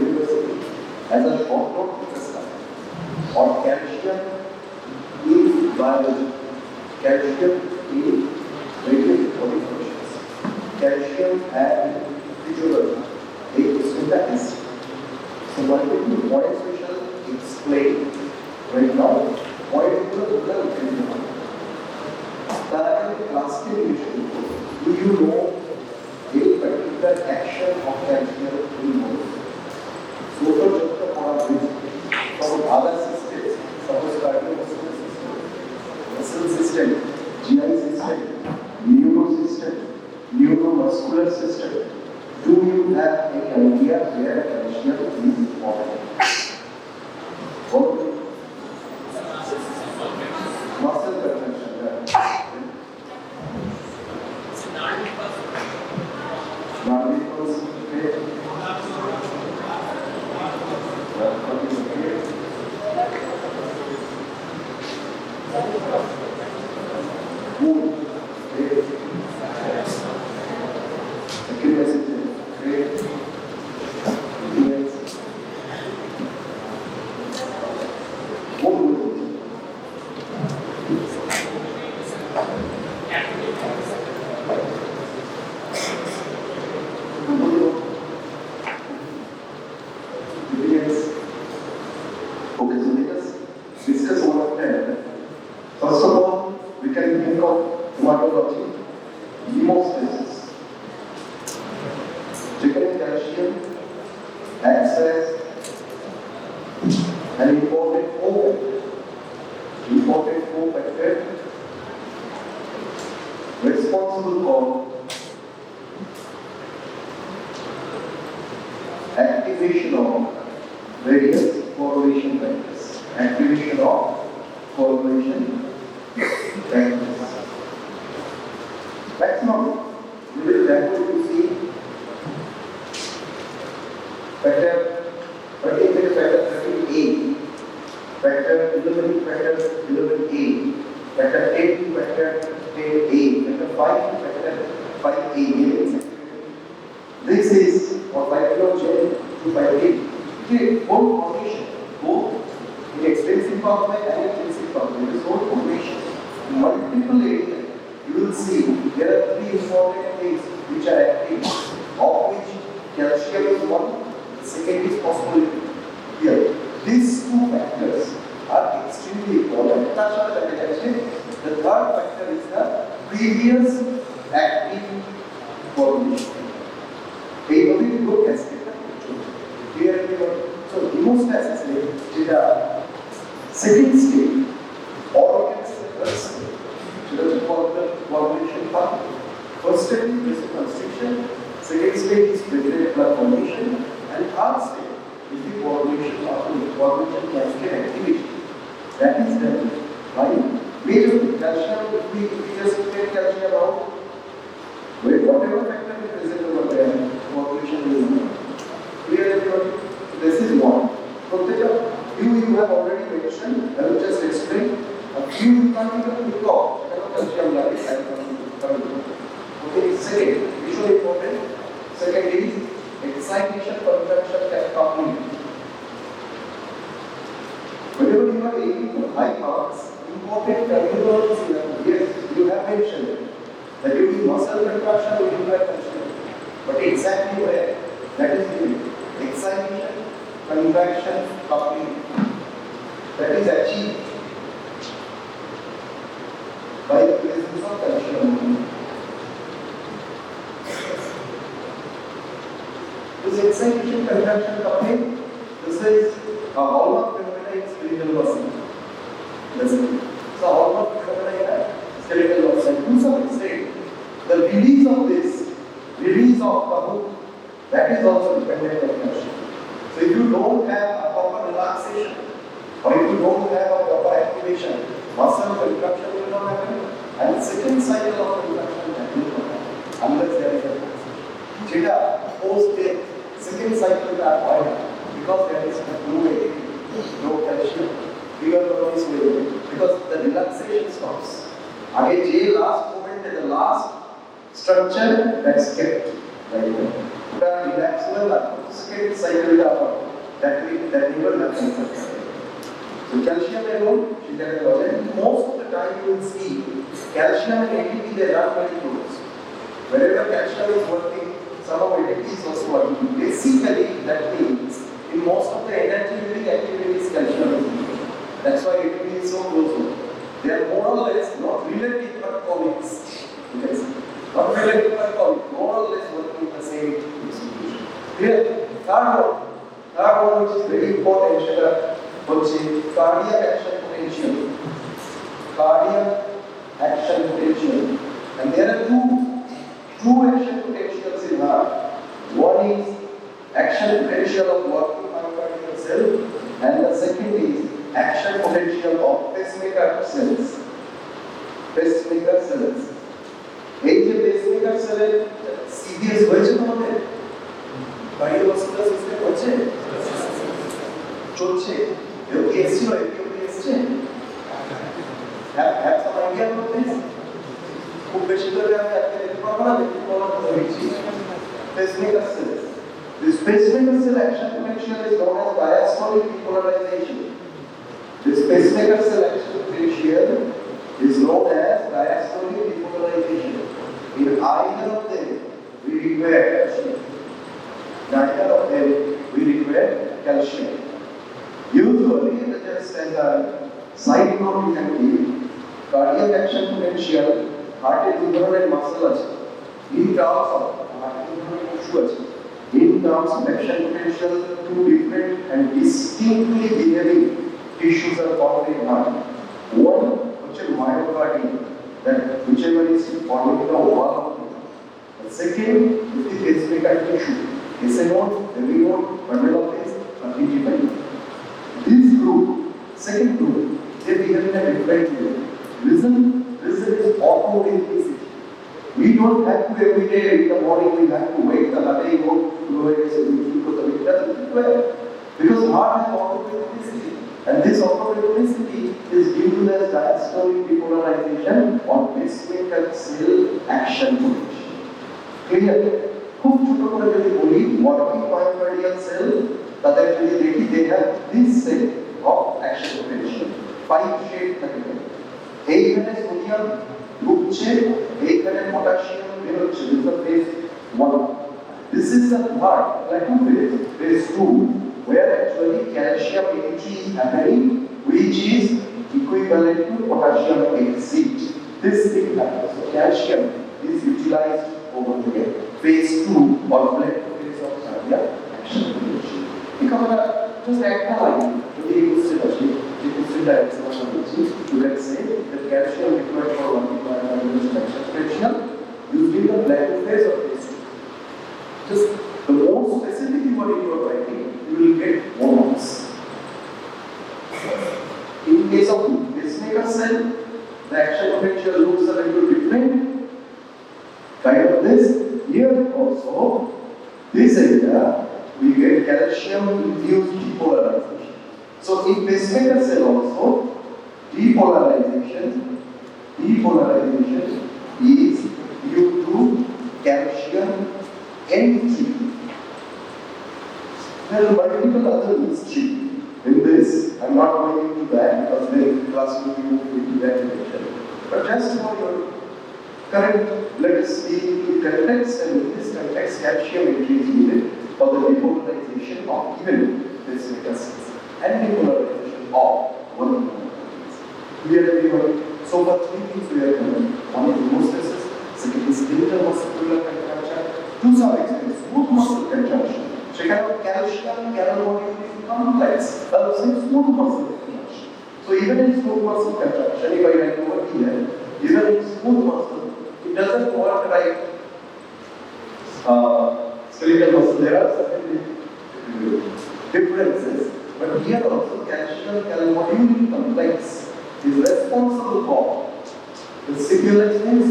University as a short note professor on calcium in biology, calcium in regulatory body functions, calcium and physiology. That is. So multiple points we shall explain right now. Point to the classification. Do you know any particular action of calcium in body? So just from other systems, suppose cardiovascular system, muscle system, GI system, neuro system, neuromuscular system. Do you have any idea where calcium is important? What? Muscle contraction. Activation of various correlation factors. Activation of correlation factors. That's not. We will therefore to see factor 30 factor 30A, factor 11 factor 11A, factor 10 factor 10A, factor 5 factor 5A. This is what physiology to physiology. It whole formation, both in extensive pathway and intrinsic pathway. This whole formation, multiple areas. You will see there are three important things which are active, of which calcium is one, the second is possibility. Here, these two factors are extremely important. The third factor is the previous active formation. এইভাবে পুরো ক্যাসকেডটা clear so hemostasis is the second stage organ cells which is called the coagulation path. First stage is constriction, second stage is platelet blood formation, and third stage is the coagulation pathway, coagulation cascade activation. That is done by major calcium. We just take calcium out with whatever factor is present over there. Coagulation is clear. This is one. So there are few you have already mentioned. I will just explain. A few you can't even think of. Calcium like okay. Second, visually important. Second is excitation, contraction, and coupling. Whenever you are aiming for high marks, important terminology yes, you have mentioned that you will muscle contraction will imply tension. But exactly where that is given. Excitation, contraction, coupling. That is achieved by the presence of calcium. This excitation, contraction, coupling, this is a hallmark phenomena in skeletal muscle. So hallmark phenomena in skeletal muscle. To some extent, the release of the hook, that is also dependent on calcium. So if you don't have a proper relaxation, or if you don't have a proper activation, muscle contraction will not happen, and the second cycle of contraction will not happen, unless there is a Jeta post-death, second cycle will avoid because there is no calcium. Because the relaxation stops. Again, J last moment and the last structure that's kept. Right? Relax well. second cycle that never happens. So calcium alone, most of the time you will see calcium and ATP, they run very close. Wherever calcium is working, some of ATP is also working. Basically, that means in most of the energy giving activities, calcium is needed. That's why ATP is so close. They are more or less not related but colleagues. Yes. Not related but colleagues, more or less working in the same distribution. Here, third one which is very important, which is cardiac action potential. Cardiac action potential. And there are two action potentials in heart. One is action potential of working myocardial cell, and the second is action potential of pacemaker cells. Pacemaker cells. এই যে pacemaker cell CVS হয়েছে তোমাদের? Cardiovascular system হচ্ছে? চলছে। কেউ কি এসেছিল? কেউ কি এসছে? Have some idea about this? খুব বেশি করে আমি আজকে দেখতে পাবো না, দেখতে পাবো বলছি। Pacemaker cells. This pacemaker cell action potential is known as diastolic depolarization. This pacemaker cell action potential is known as diastolic depolarization. In either of them, we require calcium. Neither of them, we require calcium. Usually, just as a side note, we can give cardiac action potential, heart is a muscle আছে. In terms of heart is in terms of action potential, two different and distinctly behaving tissues are found in heart. One, which is myocardium, that whichever is forming the wall of the heart. The second is the pacemaker tissue. SA node, every node, bundle of phase, and this group, second group, they behave in a different way. Reason is autoimplicity. We don't have to every day in the morning, we have to wake the Hade go to go and say, it doesn't require. Because heart has autoimplicity. And this autoimplicity is due to the diastolic depolarization or pacemaker cell action potential. Clear? খুব ছোট করে যদি বলি working myocardial cell, তাদের যদি দেখি they have this set of action potential. 5 shape থাকে। এইখানে সোডিয়াম ঢুকছে, এইখানে পটাশিয়াম বের হচ্ছে, this is the phase 1. This is the third, plateau phase, phase 2, where actually calcium entry is happening, which is equivalent to potassium exit. This thing happens. So calcium is utilized over here. Phase 2 or plateau phase of cardiac action potential. Because just একটা line, যদি এই question আসে, যে কোশ্চেনটা explain করছি, you can say that calcium required for working myocardial action potential used in the plateau phase of phase 2. Just the more specific you are in your writing, you will get more marks. In case of pacemaker cell, the action potential looks a little different. Kind of this. Here also, this area, we get calcium-induced depolarization. So in pacemaker cell also, depolarization is due to calcium entry. There are multiple other mystery in this. I'm not going into that because the class will be moved into that direction. But just for your current, let us see the context, and in this context, calcium entry is needed for the depolarization of even pacemaker cells and depolarization of working myocardial cells. Clear everyone? So for 3 things we are doing. One is hemostasis, second is intermuscular contraction, to some extent smooth muscle contraction. So kind of calcium channel molecule is complex, helps in smooth muscle contraction. So even in smooth muscle contraction, if I write over here, even in smooth muscle, it doesn't work like skeletal muscle. There are certain differences, but here also calcium channel molecule complex is responsible for the circulations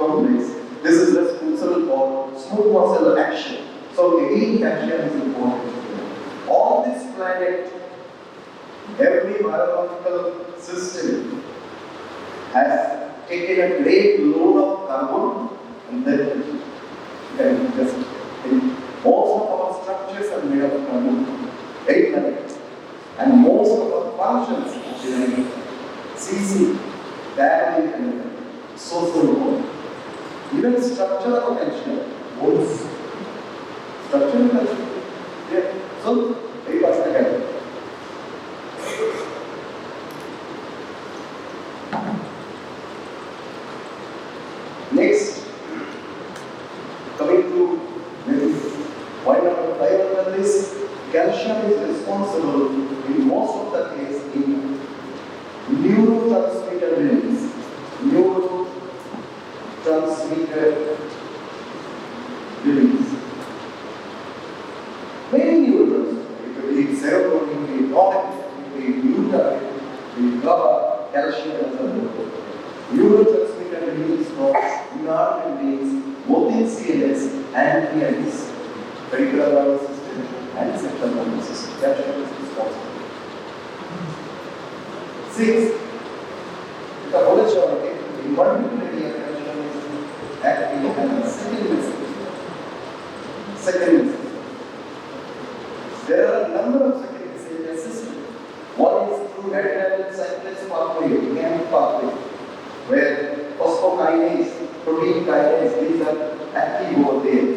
complex. This is responsible for smooth muscle action. So again, calcium is important. On this planet, every biological system has taken a great load of carbon, and then just most of our structure 8 planets. And most of our functions are CC, diameter, social, even structural potential, both structural potential. Yeah. So, 8% again. Next, coming to point number 5 on this, calcium is responsible in most of the case in neurotransmitter release. Neurotransmitter release. Many neurotransmitters, it could be serotonin, it could be oxytocin, it could be glutamin, it could be GABA, calcium, and so on. Neurotransmitter release from neural membranes, both in CNS and PNS, peripheral nervous system and central nervous system. Calcium is responsible. 6. The histology in multiple area calcium is acting as a second message. There are a number of second message systems. One is through adrenal cyclase pathway, AMP pathway, where phosphokinase, protein kinase, these are active over there.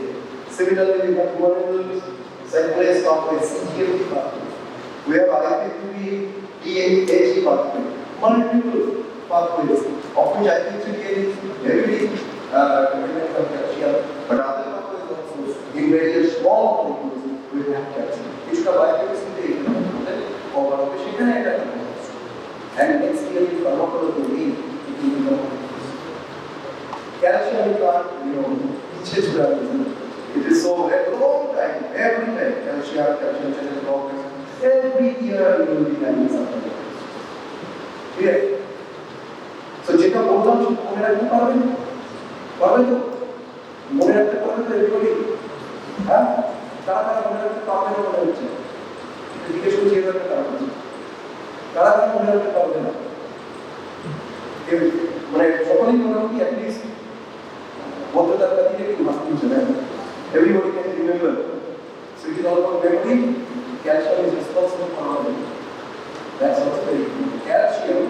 Similarly, we have one cyclase pathway, CGFP pathway. We have IP3, DHA pathway, multiple pathways, of which IP3 is heavily dependent on calcium, but other pathways also in very small molecules we have calcium. Which is biochemistry or and next year in pharmacology, calcium you can't, it is so at a long time, every time, calcium channel blockers, every year you will be having something. Clear? So, যেটা বললাম সেটা মনে রাখতে পারবেন? পারবেন তো? মনে রাখতে পারবেন তো everybody? হ্যাঁ? কারা মনে রাখতে পারবে না মনে হচ্ছে? জিজ্ঞেস করছি এবার কারা বলছে? কারা মনে রাখতে পারবে না? মানে সকলেই মোটামুটি at least বলতে তার কাছে একটু মাস্ট হচ্ছে না? Everybody can remember. So it is all about memory. Calcium is responsible for our memory. That's also very important. Calcium,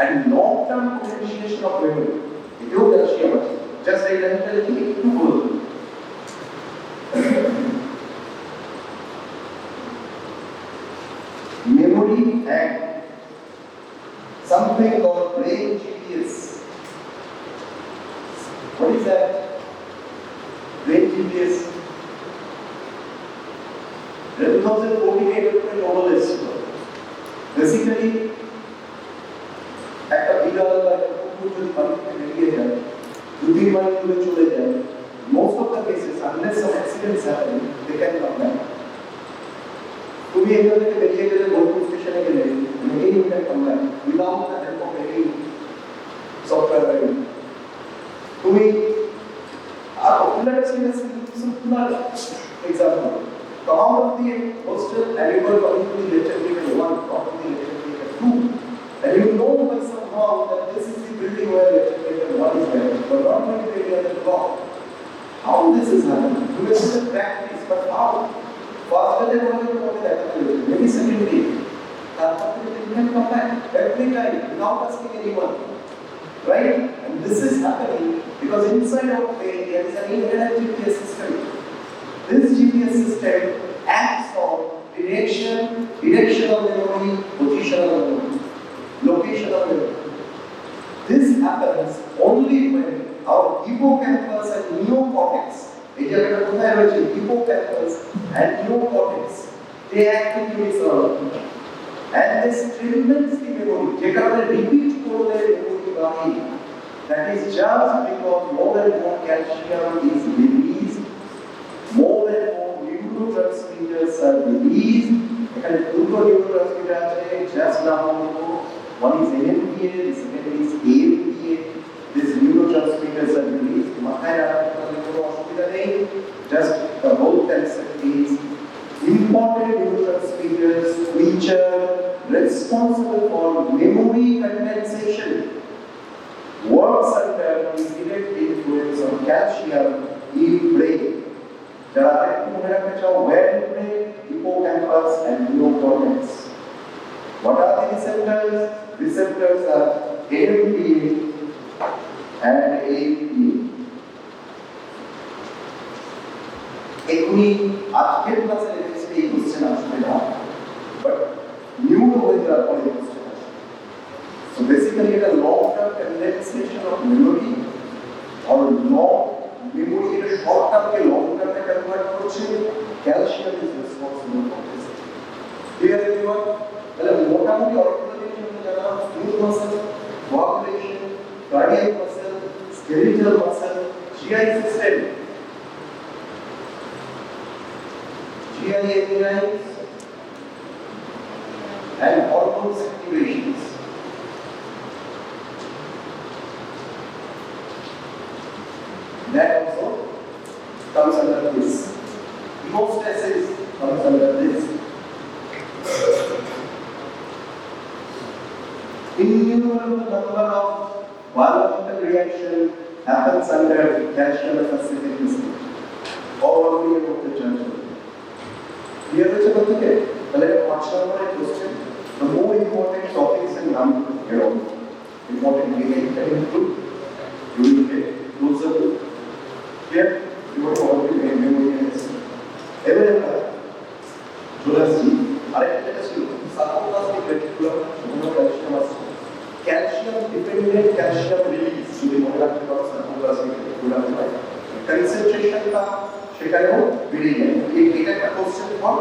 and long-term potentiation of memory. If you calcium, just like mentality, it too good. Memory and something called brain GPS. What is that? Brain GPS. 2014 novelist. Basically, একটা বিড়াল বা একটা কুকুর যদি বাড়ি থেকে বেরিয়ে যায়, 2-3 মাইল দূরে চলে যায়, most of the cases, unless some accidents happen, they can come back. তুমি এখান থেকে বেরিয়ে গেলে বোলপুর স্টেশনে গেলে, again you can come back without the help of any software. তুমি let's say simple example. Come out of the hostel and you were coming to the lecture theatre 1, not to the lecture theatre 2. And you know by somehow that this is the building where lecture theatre 1 is there. You are not going to any other block. How this is happening? You will see the practice, but how? Faster than what you want to do. Maybe secondly, you can come back every time without asking anyone. Right? And this is happening because inside our brain there is an inherent GPS system. This GPS system acts on directional memory, positional memory, locational memory. This happens only when our hippocampus and neocortex, hippocampus and neocortex, they actively serve. And this strengthens the memory. Repeat memory. That is just because more and more calcium is released, more and more neurotransmitters are released. And two neurotransmitters just now, one is NMDA, the second is AMPA. These neurotransmitters are released. Just the whole concept is important neurotransmitters which are responsible for memory condensation. Works under the direct influence of calcium in brain. Where in brain? hippocampus and neocortex. What are the receptors? Receptors are AMPA and AMPA. এখনি আজকের ক্লাসে latest এই question আসবে না, but neuro হয়ে যাওয়ার পরে question আসবে। সো বেসিক্যালি এটা long term condensation of memory or long memory এটা শর্ট টার্মকে লং টার্মে কনভার্ট করছে। Calcium is responsible for this. Clear everyone? তাহলে মোটামুটি অর্থোপেডিক যারা smooth muscle, coagulation, cardiac muscle, skeletal muscle, GI system, GI enzymes and hormones activations. That also comes under this. Hemostasis comes under this. Innumerable number of biological reactions happens under calcium deficiency. All of the church. Clear with the topic? Let us watch our question. The more important topics and important details that include, you will get closer to. Clear? You are already memory and everything. Jurasi, calcium dependent calcium release. So the molecular concentration का সেখানেও বেড়ে যায়। এটা একটা question for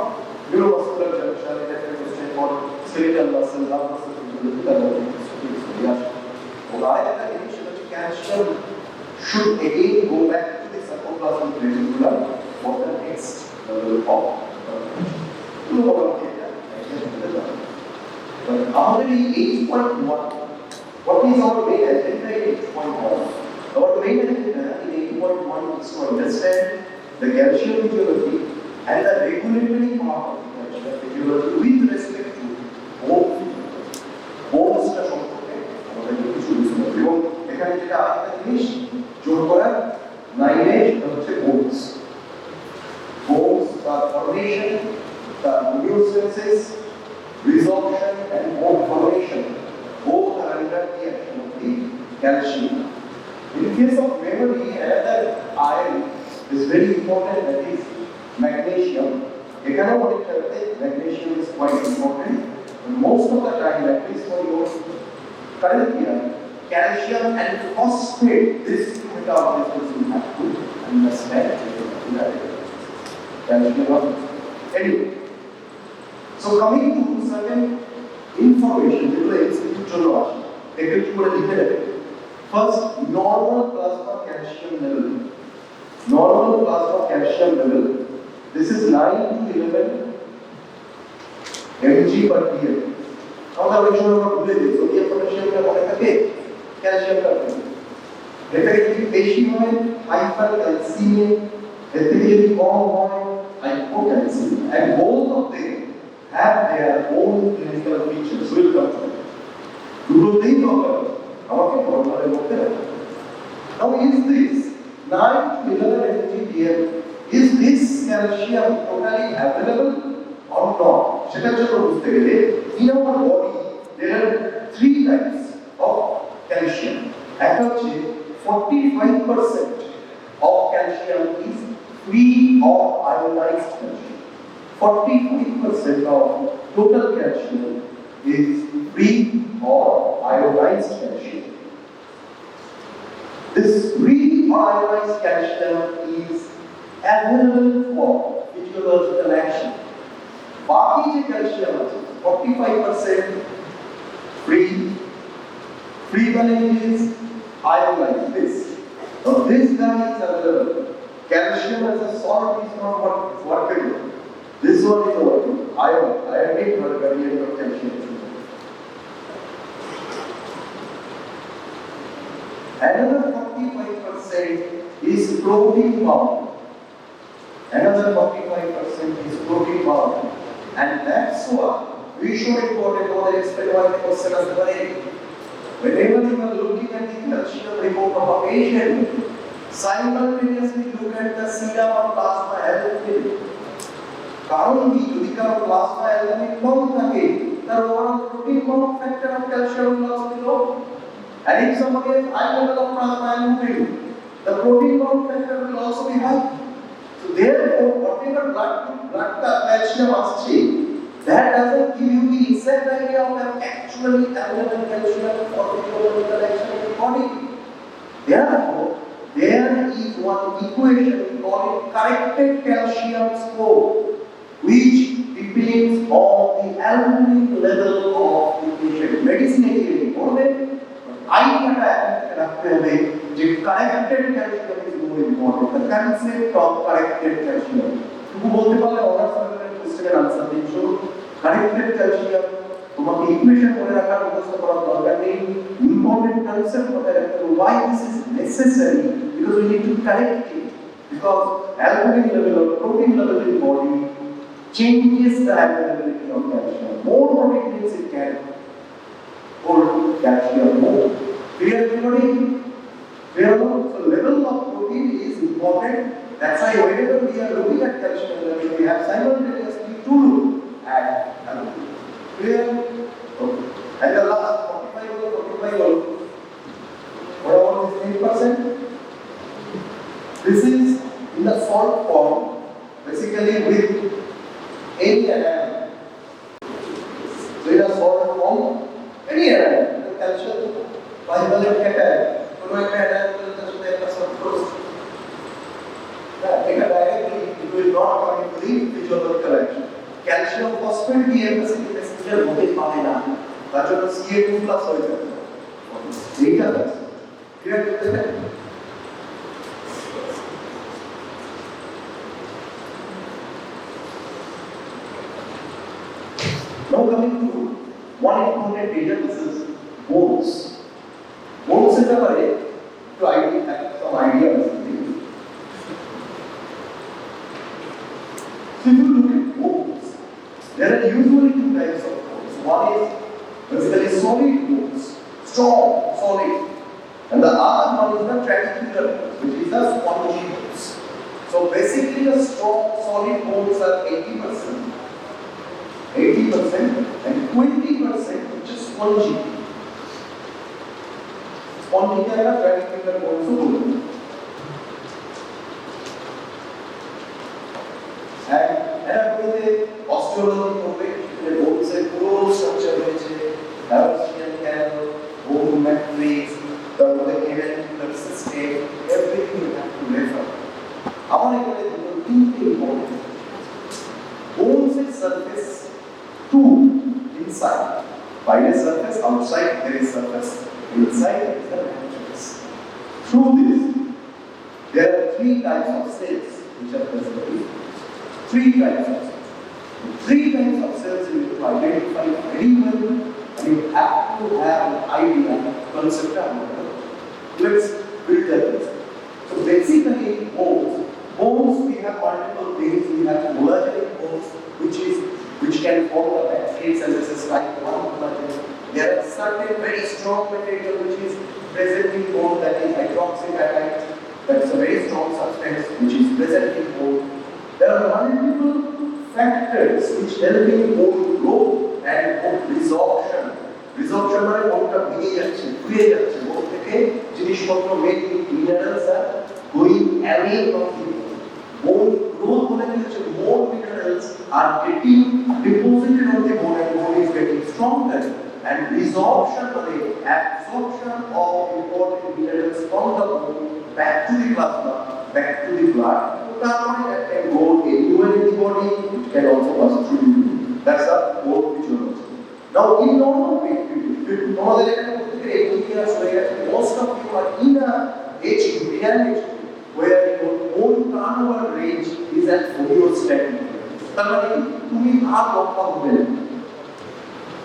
neuromuscular junction, এটা একটা question for skeletal muscle, love muscle, আরেকটা জিনিস সেটা হচ্ছে calcium should again go back to the sarcoplasmic reticulum for the next level of আমাদের এই 8.1, what is our main agenda in 8.1? Our main agenda in 8.1 is to understand the calcium physiology and the regulatory part of the calcium physiology with respect to bone physiology. Bones টা সম্পর্কে আমাদের কিছু বুঝতে হবে এবং এখানে যেটা আরেকটা জিনিস যোগ করার 9 হচ্ছে bones. Bones are formation, the mucosis, resorption and bone formation. Both are under the action of the calcium. In case of memory, another ion is very important, that is magnesium. Magnesium is quite important. And most of the time, at least for your current year, calcium and phosphate, this metabolism you have to understand. Anyway, so coming to certain information, first, normal plasma calcium level. Normal plasma calcium level. This is 9 to 11 mg per dl. আমরা অনেক সময় আমরা ভুলে যাই sodium পটাশিয়ামটা মনে থাকে, ক্যালসিয়ামটা থাকে। এটা যদি বেশি হয় হাইপারক্যালসিমিয়া, এর থেকে যদি কম হয় hypocalcemia, and both of them have their own clinical features. Will come to it. দুটোতেই দরকার আমাকে নরমালের মধ্যে রাখতে। Now is this 9 to 11 mg/dl, is this calcium totally available or not? সেটার জন্য বুঝতে গেলে in our body there are 3 types of calcium. একটা হচ্ছে 45% of calcium is free or ionized calcium. 45% of total calcium is free or ionized calcium. This free or ionized calcium is available for physiological action. बाकी जो calcium है 45% free valence is ionized. So this guy is available. Calcium as a salt is not workable. This one is workable. Ionic variant of calcium. Another 45% is protein bound. Another 45% is protein bound. And that's why we should important for the experimental question as well. Whenever you are looking at the calcium report of a patient, simultaneously look at the serum or plasma hemoglobin. কারণ কি যদি কারো plasma albumin কম থাকে তার overall protein count factor of calcium loss will low. And if somebody has high level of plasma albumin, the protein count factor will also be high. So therefore, whatever blood calcium আসছে, that doesn't give you the exact idea of actually available calcium for the physiological action in the body. Therefore, there is one equation we call it corrected calcium score, which depends on the albumin level of the patient. Medicine is idea রাখতে হবে যে corrected calcium is more important. The concept of corrected calcium. তুমি বলতে পারলে honours লেভেলের কোশ্চেনের answer দিন শুরু corrected calcium তোমাকে ইকুয়েশন করে রাখার মুখস্থ করার দরকার নেই ইম্পর্টেন্ট কনসেপ্ট মনে রাখতে হবে why this is necessary because we need to correct it because albumin level or protein level in body changes the availability of calcium. More protein means it can hold calcium more. Clear everybody? Clear? So level of protein is important. That's why whenever we are looking at calcium level, we have simultaneously to look at albumin. Clear? Okay. And the last 45 what about this 8%? This is in the salt form, basically with any anion. So in a salt form, any anion, the calcium bivalent cation, কোনো একটা anion তার সাথে একটা salt force. এটা directly it will not come into the physiological action. Calcium phosphate দিয়ে acid Messenger হতে পারে না। তার জন্য Ca2+ হয়ে যাবে। এইটা আছে। ক্লিয়ার করতে পারেন? Now coming to one important data, this is bones. Bones is a very to idea some ideas. So if you look at bones, there are usually two types of bones. One is basically solid bones, strong, solid, and the other one is the trabecular bones, which is the spongy bones. So basically, the strong, solid bones are 80%. 80% and 20% which is spongy. Spongy का ना trabecular bones को बोलते हैं. And बोलते osteology होते हैं bones से पूरा structure में से absorption canal, bone matrix, the cavernous system, everything you have to refer. हमारे को ये तीन important. Bones is surface. Two inside. By the surface, outside there is surface. Inside there is the matrix. Through this, there are three types of cells which are present. Three types of cells. Three types of cells you need to identify very well, and you have to have an idea, concept about it. Let's build that. So basically, bones we have multiple things. We have collagen bones, which can form the matrix, and this is like one collagen. There are certain very strong material which is present in bone, that is hydroxyapatite. That's a very strong substance which is present in bone. There are multiple factors which help in bone growth and bone resorption. Resorption মানে বোনটা ভেঙে যাচ্ছে, ঘুরে যাচ্ছে, বোন থেকে জিনিসপত্র minerals are going away from the bone. Bone growth মানে কি হচ্ছে, more minerals are getting deposited on the bone and bone is getting stronger. And resorption মানে absorption of important minerals from the bone back to the plasma, back to the blood. That can go anywhere in the body, it can also pass through the urine. That's the bone physiology. Now in normal people, most of you are in a age where your bone turnover range is at homeostatic.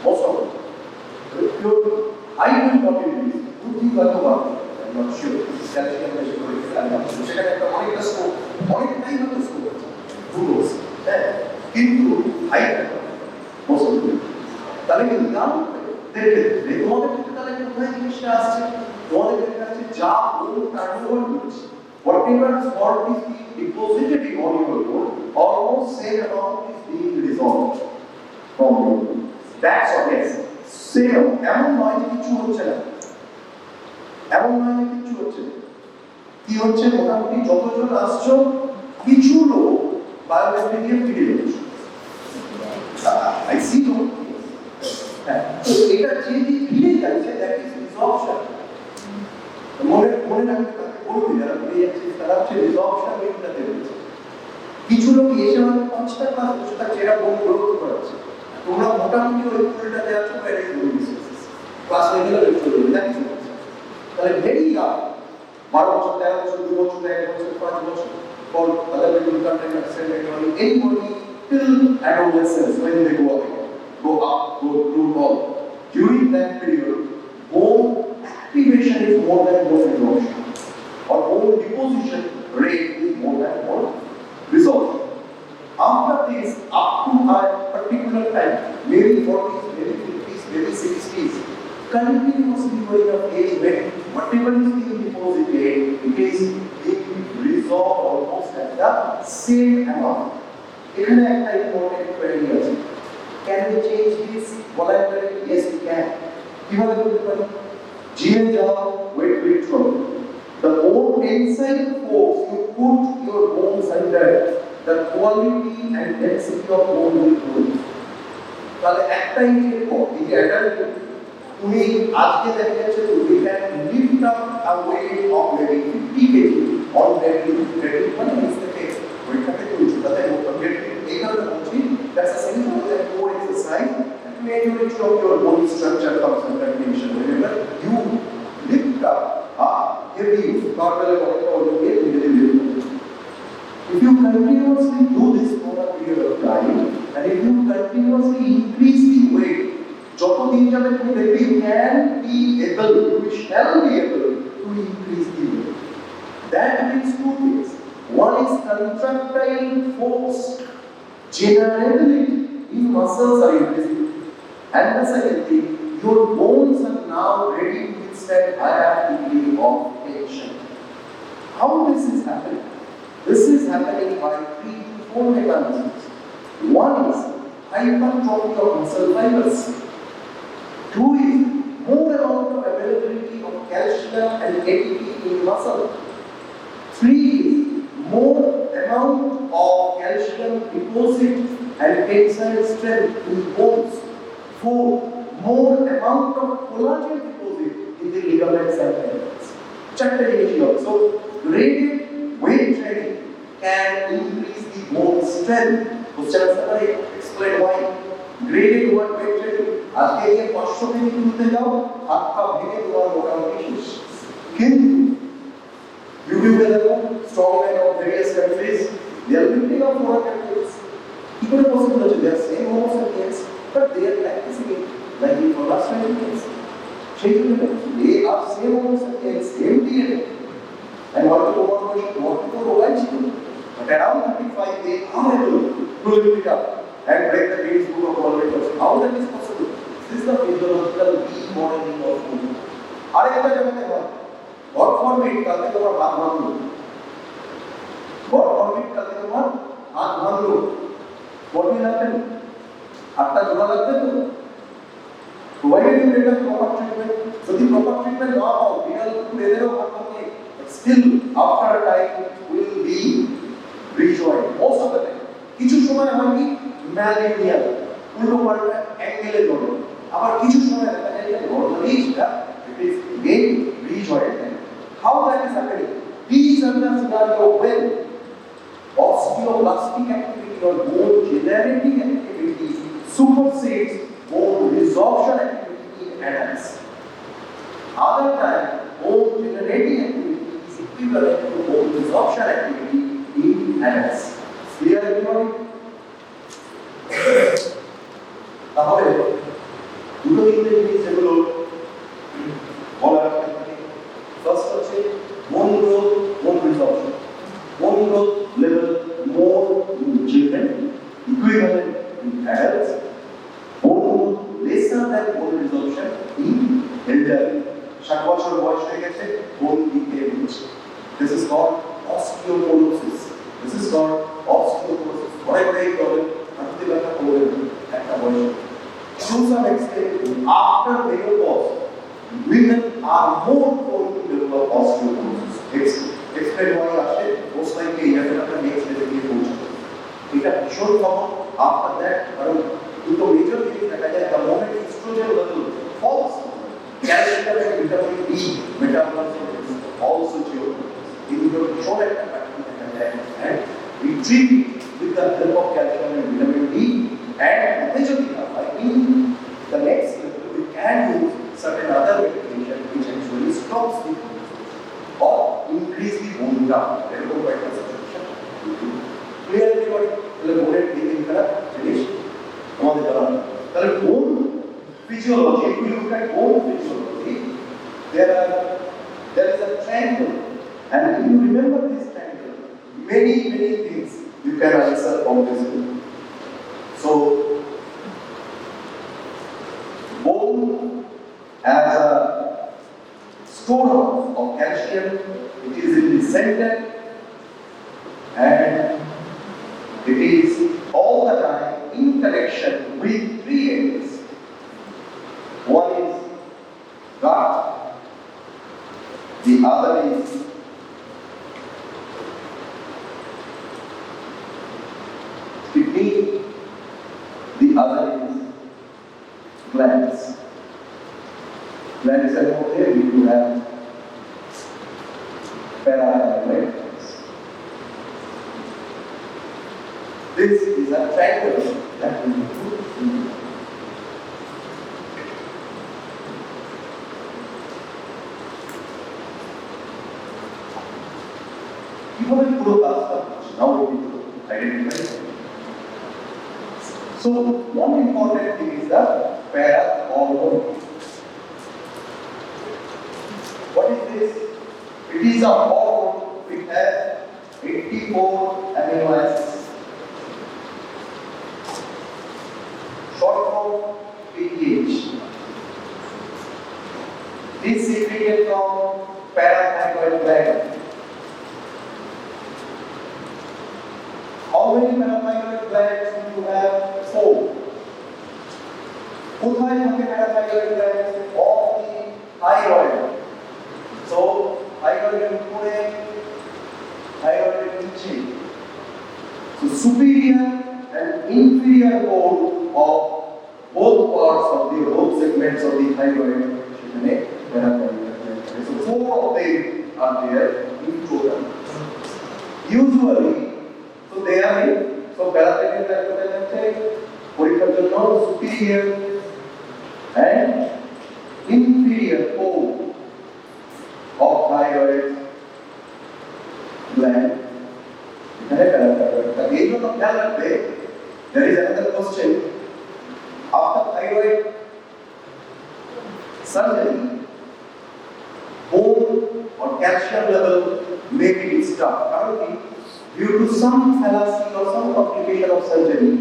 Most of them. I will not do this. Good thing I know I'm not sure. Calcium I'm not sure. Check out the microscope. Microscope. Kudos. Into height. Most of them. তাহলে কিন্তু নাম দেখবে তোমাদের ক্ষেত্রে তাহলে কোথায় জিনিসটা আসছে, তোমাদের ক্ষেত্রে আসছে যা বোন টার্নওভার হচ্ছে, whatever salt is being deposited in your bone, almost same amount is dissolved from you. That's what yes. Same, এমন নয় যে কিছু হচ্ছে না, এমন নয় যে কিছু হচ্ছে না। কি হচ্ছে, মোটামুটি যতজন আসছো কিছু লোক বায়োমেট্রিক দিয়ে ফিরে যাচ্ছে। I see no. হ্যাঁ, তো এটা যে ফিরে যাচ্ছে দ্যাট ইজ রিসর্পশন। মনে রাখতে বলতে যারা ফিরে যাচ্ছে তারা হচ্ছে রিসর্পশন রেটটাতে রয়েছে। কিছু লোক এসে আমাদের 5টা ক্লাস বসে থাকছে, এরা বোন গ্রোথ করাচ্ছে। তোমরা মোটামুটি ওই ফুলটাতে আছো বাইরে ক্লাস হয়ে গেলে চলে যাবে, দ্যাট ইজ তাহলে ভেরি ইয়ার 12 বছর 13 বছর 2 বছর 1 বছর 5 বছর for other people content extended anybody till adolescence when they go up, go through all. During that period, bone activation is more than bone absorption, or bone deposition rate is more than bone resorption. After this, up to a particular time, maybe 40s, maybe 50s, maybe 60s, continuously going of age when whatever is being deposited, it is being resolved almost at the same amount. এখানে একটা important query আছে. Can we change this voluntarily? Yes, we can. কিভাবে করতে পারি? জিমে যাও, weight lift করো. The more tensile force you put your bones under, the quality and density of bone will grow. তাহলে একটাই চেক করো, এই যে অ্যাডাল্ট তুমি আজকে দেখা যাচ্ছে তুমি can lift up a weight of maybe 50 kg on that ready মানে মিস্টেক ওইটাকে তুমি তাতে মোটিভেট এই কারণে বলছি that's a simple and core exercise to enrich of your body structure comes under condition. Remember, you lift up heavy barbell or you get lift. If you continuously do this for a period of time, and if you continuously increase the weight, যত দিন যাবে তুমি দেখবে you can be able, you shall be able to increase the weight. That means two things. One is contractile force generally in muscles are increasing, and the second thing, your bones are now ready to withstand higher degree of tension. How this is happening? This is happening by 3 to 4 mechanisms. One is hypertrophy of muscle fibers. 2 is more amount of availability of calcium and ATP in muscle. 3 is more amount of calcium deposit and tensile strength in bones. 4, more amount of collagen deposit in the ligaments and tendons. Chapter also graded weight training can increase the bone strength. Question answer, explain why. Graded weight training. আজকে এই 500 KG তুলতে যাও, হাত পা ভেঙে তোমার মোটামুটি শেষ। কিন্তু ইউটিউবে দেখো strongmen of various countries, they are lifting up 400 kgs. কি করে পসিবল হচ্ছে? They are same homo sapiens, but they are practicing it like in for last 20 years. সেই জন্য they are same homo sapiens, same DNA. And what to provide ছিল? But around 35 they are able to lift it up and break the Guinness Book of World Records. How that is possible? This is the physiological remodeling of bone. আরেকটা জায়গাতে হয়, God forbid কালকে তোমার হাত ভাঙলো, God forbid কালকে তোমার হাত ভাঙলো, what will happen? হাতটা জোড়া লাগবে তো? Provided you get a proper treatment, যদি proper treatment না পাও, বিড়াল বেঁধেও হাত ভাঙে, still after a time will be rejoined most of the time. কিছু সময় হয় কি ম্যালেরিয়া উল্টো পাল্টা অ্যাঙ্গেলে ধরে, আবার কিছু সময় দেখা যায় যে নরমালিটা it is again rejoined. How that is happening? These are the scenario when osteoblastic activity or bone generating activity supersedes bone resorption activity in adults. Other time, bone generating activity is equivalent to bone resorption activity in adults. Clear everybody? তাহলে দুটো জিনিস যেগুলো বলার থাকে, first হচ্ছে বোন growth, বোন রিসর্পশন. বোন growth level more in children, equivalent in adults. বোন গ্রোথ লেসার দ্যান বোন রিসর্পশন ইন এল্ডারলি. 60 বছর বয়স হয়ে গেছে, বোন দিকে হচ্ছে. This is called osteoporosis. This is called osteoporosis. What I call it, after menopause, women are more prone to develop osteoporosis. Explain why আসে, most likely এটা একটা next basically পৌঁছে। এটা ভীষণ কমন। After that, কারণ দুটো মেজর জিনিস দেখা যায়, the moment estrogen level falls, calcium and vitamin D metabolism also changes. In your short and we treat it with the help of calcium and vitamin D, and in the next level we can use certain other medication which actually stops the or increase the bone down. Clearly what the bone taking finish on the bone physiology. If you look at bone physiology, there is a triangle, and if you remember this triangle, many things you can answer from this book. So bone as a storehouse of calcium, it is in the center, and it is all the time in connection with three areas. One is gut, the other is kidney, the other is glands. Glands are over there, we do have parathyroids. This is a triangle that we put in. কিভাবে পুরো কাজটা হচ্ছে নাও identify. So one important thing is the para hormone. What is this? It is a hormone which has 84 amino acids. Short form PTH. This is secreted from parathyroid gland. How many parathyroid glands do you have? 4. কোথায় থাকে parathyroid glands? Of the thyroid. So thyroid এর উপরে, thyroid এর নিচে. So superior and inferior pole of both parts of the root segments of the thyroid সেখানে parathyroid glands. So 4 of them are there in total. Usually so they are in, so parathyroid gland পরীক্ষার জন্য superior and inferior pole of thyroid gland. এখানে parathyroid তা এই জন্য খেয়াল রাখবে, there is another question. After thyroid surgery, bone or calcium level may be disturbed. Currently, due to some fallacy or some complication of surgery,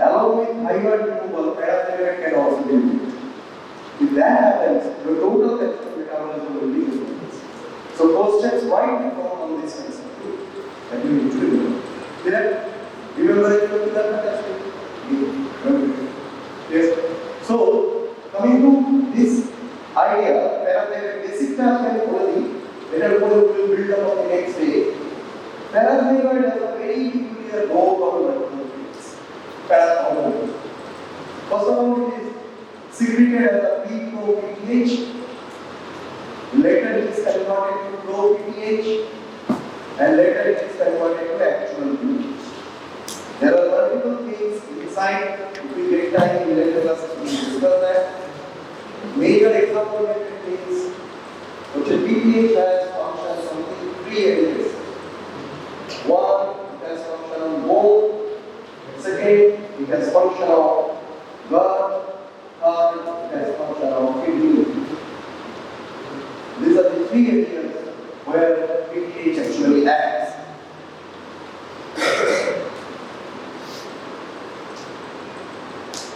along with thyroid removal, parathyroid can also be removed. If that happens, your total metabolism will be removed. So questions might be found on this concept that you need to remember. Remember it will be that. Yes. So coming to this idea, parathyroid basic task and quality, later we will build up on the next day. Parathyroid has a very peculiar role on the parathyroid. First of all, it is secreted as a PPH. Later it is converted to ProPTH, and later it is converted to actual PTH. There are multiple things inside. If we get time, we will discuss that. Major example things which PTH has functions on the 3 areas. One, it has function on bone. Second, it has function on gut. Third, it has function on kidney. These are the 3 areas where PTH actually acts.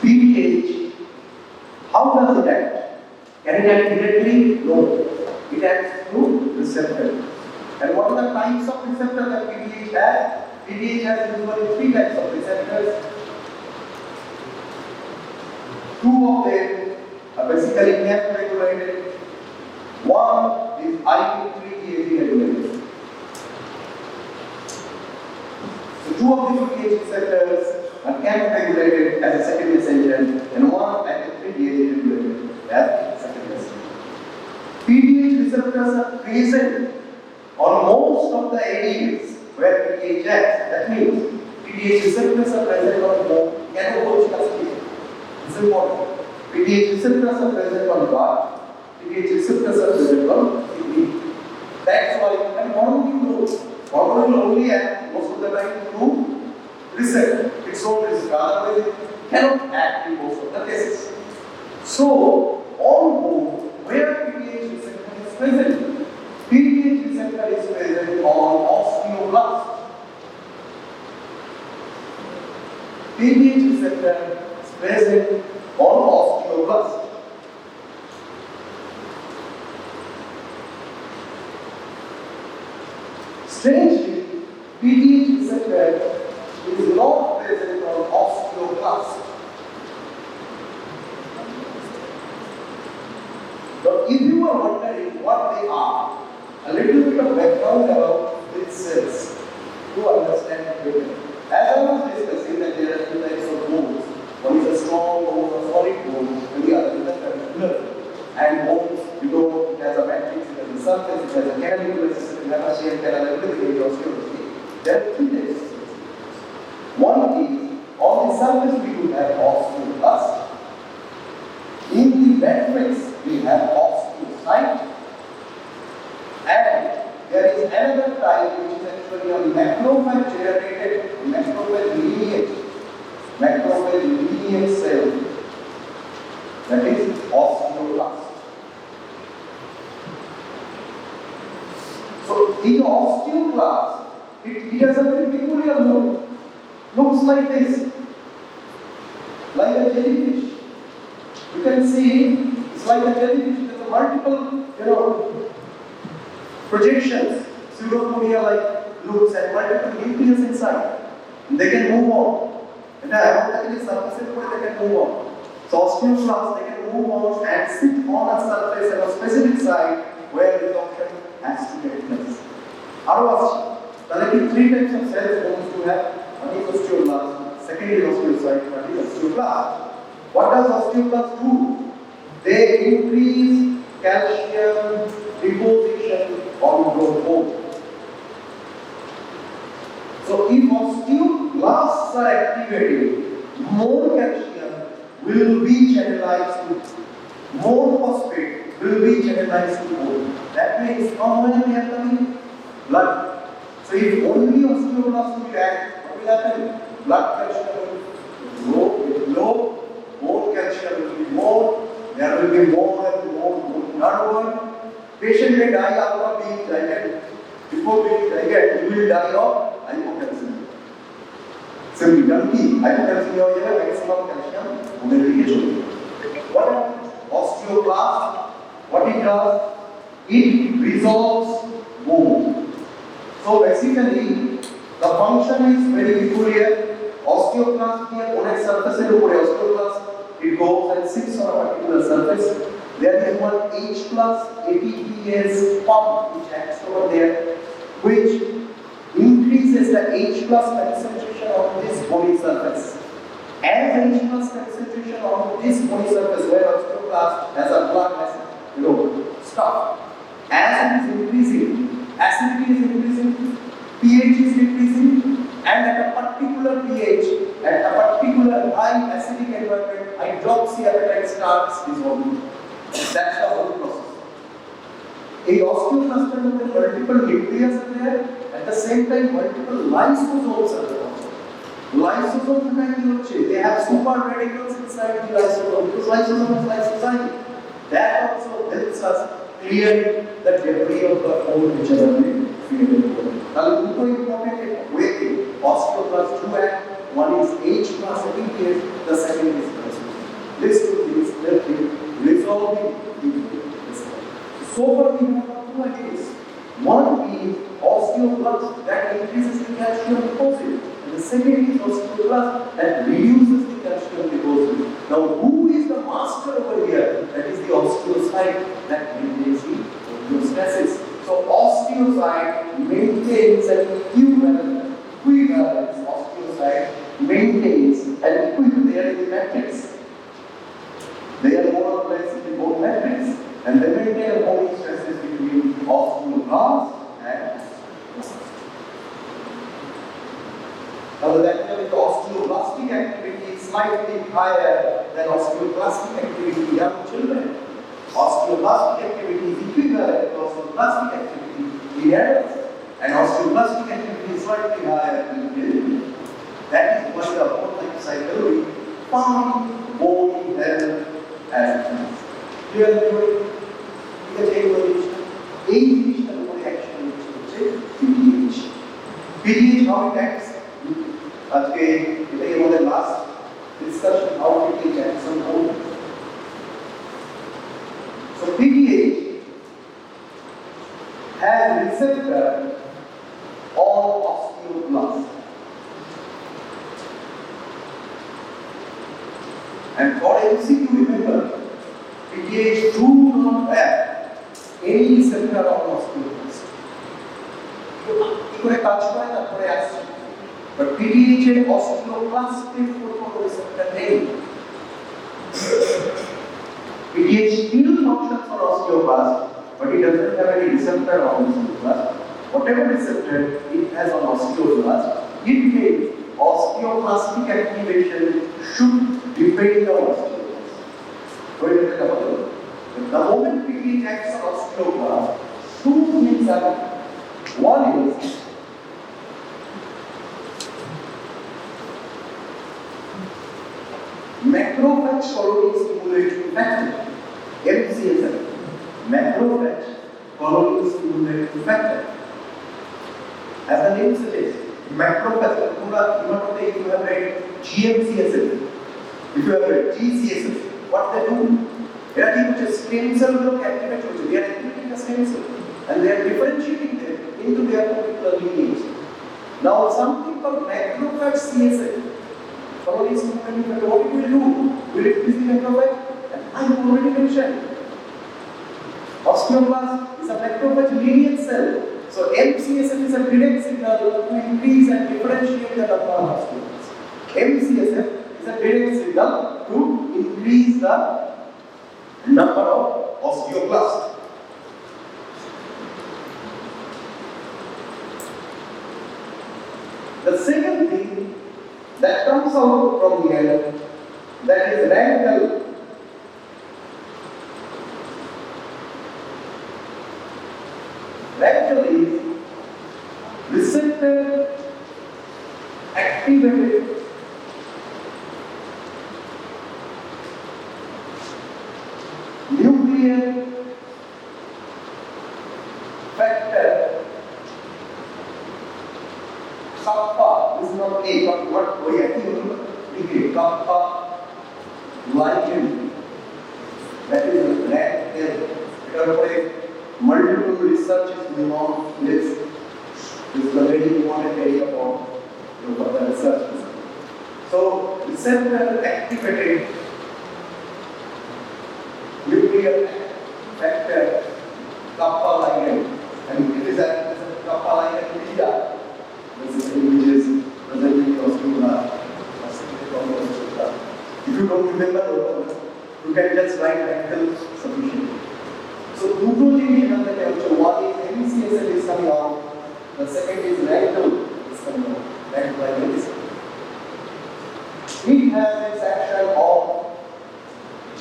PTH, how does it act? Can it act directly? No. It acts through receptors. And what are the types of receptors that PTH has? PTH has usually 3 types of receptors. 2 of them basically F regulated. One is IP3 regulated. So two of the pH receptors are CAM regulated as a second messenger, and one IP3 regulated as second messenger. pH receptors are present on most of the areas where pH acts. That means pH receptors are present on both. It's important. pH receptors are present on gut. pH receptors are present on kidney. That's why, and hormone will only act most of the time to reset its own receptor. Otherwise, it cannot act in most of the cases. So, on both, where pH receptor is present, pH receptor is present on osteoblast. pH receptor is present on osteoblast. Strangely, pH receptor is not present on osteoblast. But if you are wondering what they are, a little bit of background about these cells to understand it better. As I was discussing that there are two types of bones. One is a strong bone, a solid bone, and the other is a tubular. And bones, it has a matrix, it has a surface, it has a canaliculus, it has a shear canal, everything in osteology. There are three types of cells. One is, on the surface we do have osteoblast. In the matrix, we have osteocyte. And there is another type which is actually a macrophage generated macrophage lineage cell, that is osteoblast. So in osteoblast, it has a very peculiar look. Looks like this, like a jellyfish. You can see it's like a jellyfish. There's a multiple, projections, pseudopodia like loops and multiple nucleus inside. They can move on. And aromatically surface they can move on. So osteoblast, they can move on and sit on a surface at a specific site where resorption has to take place. There are three types of cells bones to have. One is osteoblast, second is osteocyte, one is osteoblast. What does osteoblast do? They increase calcium deposition on your bone. So if osteoblasts are activated, more calcium will be channelized to, more phosphate will be channelized to bone. That means how much will happen? Blood. So if only osteoblasts will act, what will happen? Blood calcium will be low, bone calcium will be more, there will be more and more bone turnover. Patient may die after being diabetic. Before being diabetic, he will die of hypocalcemia. Simply, hypocalcemia is maximum calcium. What happens? Osteoblast, what it does? It resolves bone. So basically, the function is very peculiar. Osteoblast here, bone surface osteoblast, it goes and sits on a particular surface. There is one H plus ATPase pump which acts over there, which increases the H plus concentration on this bony surface. As H plus concentration on this bony surface where osteoblast has a blood has stuff. As it is increasing, acidity is increasing, pH is decreasing, and at a particular pH, at a particular high acidic environment, hydroxyapatite starts dissolving. That's the whole process. A osteoblast with multiple nucleus are there, at the same time multiple lysosomes are there. Lysosomes, they have super radicals inside the lysosome because lysosome is lysozyme. That also helps us clear the debris of the food which are created. Now, two important way osteoblast do act. One is H plus ATPase, the second is lysozyme. This two things help you resolving the cell. So far we have two ideas. One is osteoblast that increases the calcium deposit, and the second is osteoblast that reduces the calcium deposit. Now, who is the master over here? That osteocyte maintains an equivalence. Osteocyte maintains an equivalence. They are in the matrix. They are more or less in the bone matrix, and they maintain a homeostasis between osteoblast and now that the osteoblastic activity is slightly higher than osteoclastic activity in young children. Osteoblastic activity is equivalent to osteoclastic activity in adults, and osteoblastic activity is slightly higher in children. That is why the bone life cycle will found bone health as clearly we can take age reaction PDH. PDH how it acts? Okay, it was the last discussion how PDH acts on bone. So PDH has receptor on osteoblast. And for MCQ, remember, PDH do not have any receptor on osteoblast. But PDH and osteoclastic photoreceptor name. PDH still functions for osteoblast, but it doesn't have any receptor on osteoblast. Whatever receptor it has on osteoblast, it means osteoclastic activation should depend on osteoblast. The moment PDH acts on osteoblast, two things happen. One is macrophage colony stimulating factor, MCSF. Macrophage colony stimulating factor. As the name suggests, macrophage, if you have read GMCSF, if you have read GCSF, what they do? They are taking stem cell look activate, they are activating the stem cell and they are differentiating them into their particular lineage. Now something called macrophage CSF. What it will do? Will it visit macrophage? And I have already mentioned. Osteoblast is a macrophage lineage cell. So MCSF is a direct signal to increase and differentiate the number of osteoblasts. MCSF is a direct signal to increase the number of osteoblasts. The second thing that comes out from here, that is radical. Radical is receptor activated nuclear factor kappa. This is not A, but what we actually kappa ligand. That is radical. Multiple research is going on this. This is a very important area for the research. So, receptor activated nuclear factor kappa ligand, and it is a kappa ligand beta. This is images presenting osteoblast. If you don't remember, you can just write radical sufficient. So, two things in the capture. One is MCSF is coming out, the second is radical is coming out. Radical ligand is coming out. It has its action of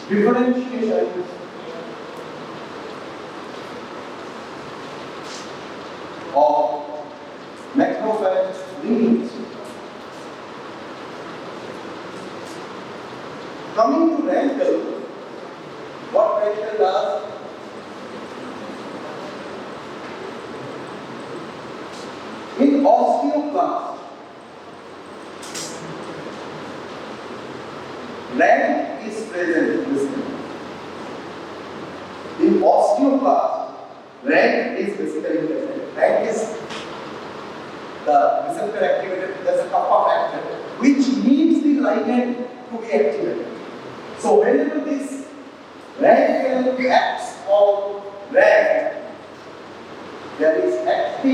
differentiation of macrophage lineage. Coming to radical, what radical does? In osteoblast, rad is present. In osteoblast, rad is basically present. Rad is the receptor activated. There's a kappa factor which needs the ligand to be activated. So whenever this radical acts on rad, there is activation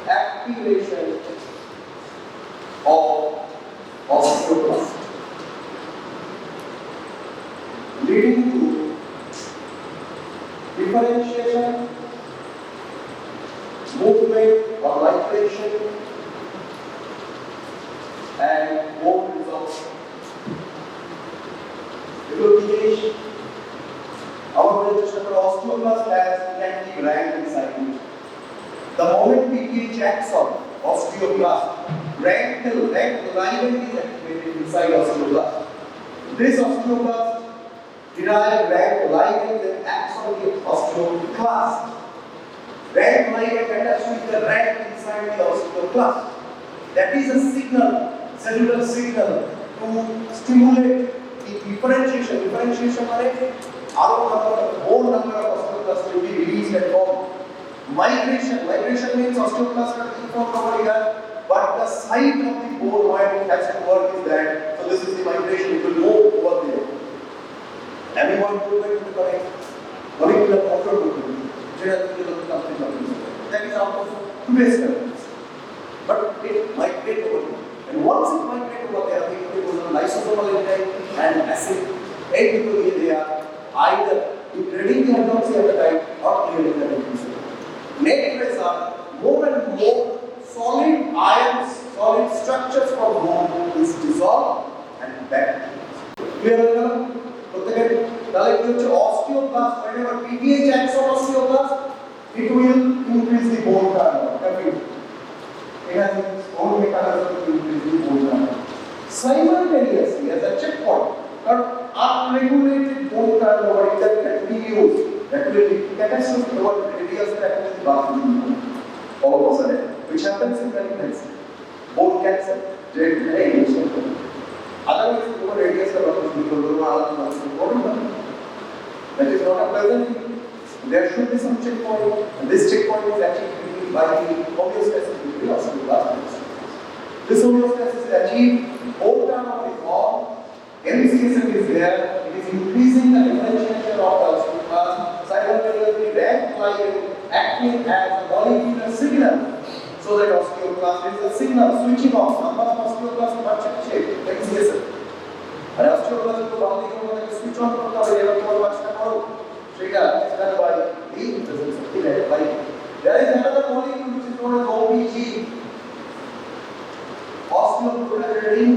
activation of osteoclast, leading to differentiation, movement or migration, and bone resorption. It will finish. Our register osteoclast has inactive rank inside it. The moment pH acts on osteoclast, rank ligand is activated inside osteoclast. This osteoclast derive rank ligand that acts on the osteoclast. Rank ligand attaches with the rank inside the osteoclast. That is a signal, cellular signal to stimulate the differentiation. Differentiation means more number of osteoclasts will be released and formed. Migration means osteoclasts are being formed over here, but the site of the bone where it has to work is that. So this is the migration, it will move over there. Everyone movement in the correct molecular motor movement. That is out of today's terms. But it migrates over there. And once it migrates over there, it goes on lysosomal enzyme and acid. They are either degrading the hydroxy appetite or clearing the hydroxy. Net result, more and more solid ions, solid structures from bone is dissolved and back. Clear? Osteoclast, whenever pH acts on osteoclast, it will increase the bone turnover. It has its own mechanism to increase the bone turnover. Simultaneously, as a checkpoint, unregulated bone turnover is that continues. That will be catastrophic over radius that is bathroom all of a sudden, which happens in pregnancy. Bone cancer, otherwise, over radius of that is not a pleasant thing. There should be some checkpoint, and this checkpoint is achieved by the homeostasis between osteoclast. This homeostasis is achieved, bone turnover is on, MCSM is there, it is increasing the differentiation of the osteoclast, simultaneously rank ligand acting as a molecular signal, so that osteoclast is a signal switching off. Number of osteoclast much shape, MCSM. And osteoclast is the switch on for the trigger is done by the presence of the red light. There is another molecule which is known as OPG. Osteoprotein.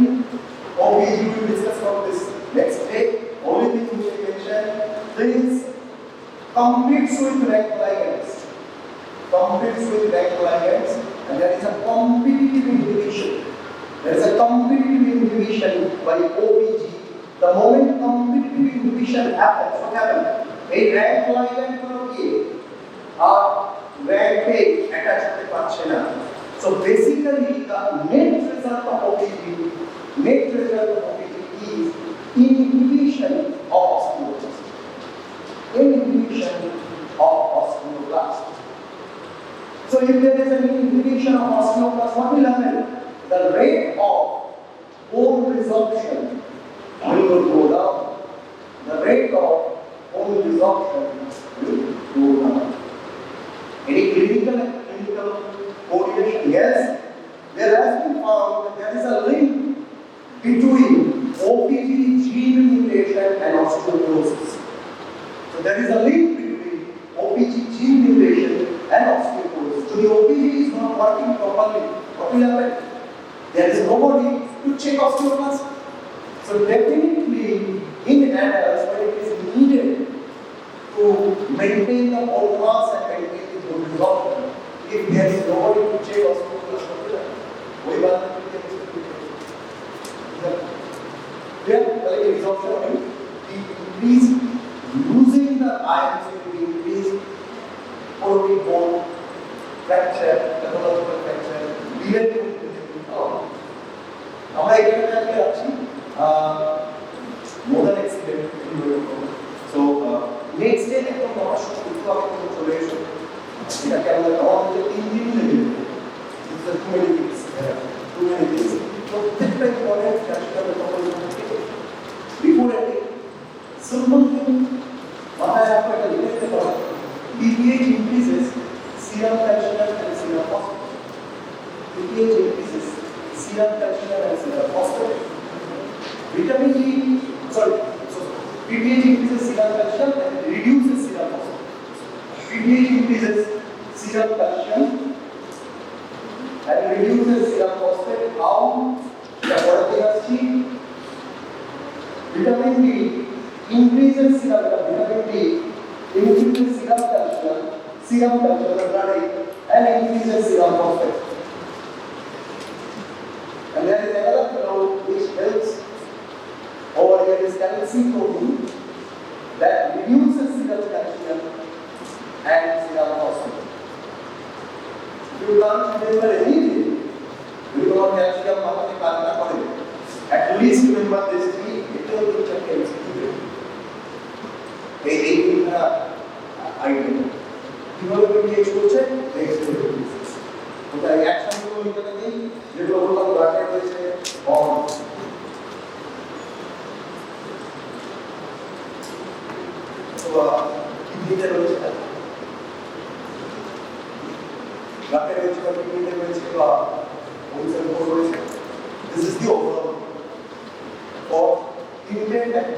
OPG we will discuss about this next day. Only thing which I mention is competes with rank ligands. And there is a competitive inhibition. There is a competitive inhibition by OPG. The moment competitive inhibition happens, what happens? A rank ligand will be rank page attached to the functional. So basically, the net result of OPG is inhibition of osteoclast. So if there is an inhibition of osteoclast, what will happen? The rate of bone resorption will go down. The rate of bone resorption will go down. Any clinical correlation? Yes. There has been found that there is a link between OPG gene mutation and osteoporosis. So there is a link between OPG gene mutation and osteoporosis. So the OPG is not working properly. What will happen? There is nobody to check osteoclast. So definitely in adults, when it is needed to maintain the bone mass and maintain the bone resorption, if there is nobody to check osteoclast, we will increase losing the ions will increase protein bone fracture, pathological fracture, delay to আমরা এখানে আজকে আছি মোদাল accident so next day একদম আমার সব কিছু আপনি চলে এসো এটাকে আমরা আমাদের 3 দিন লেগে টু মিনিটস প্রত্যেকটা ইম্পর্টেন্ট ক্যাশটা আমরা বিফোর এন্ডিং সিম্পল থিং মাথায় রাখো এটা লিখতে পারো pH increases serum determinedly, pH increases serum calcium and reduces serum phosphorus. pH increases serum calcium and reduces serum phosphate. How? Vitamin D increases vitamin D increases serum calcium and increases serum phosphate. And there is another fellow which helps over here is calcium that reduces serum calcium and serum phosphate. If you can't remember anything, you know calcium at least remember this three. It will be checked in item. You know the pH will check, next will be the reaction will be the you will look at what it is on. So, this is the overall. For intake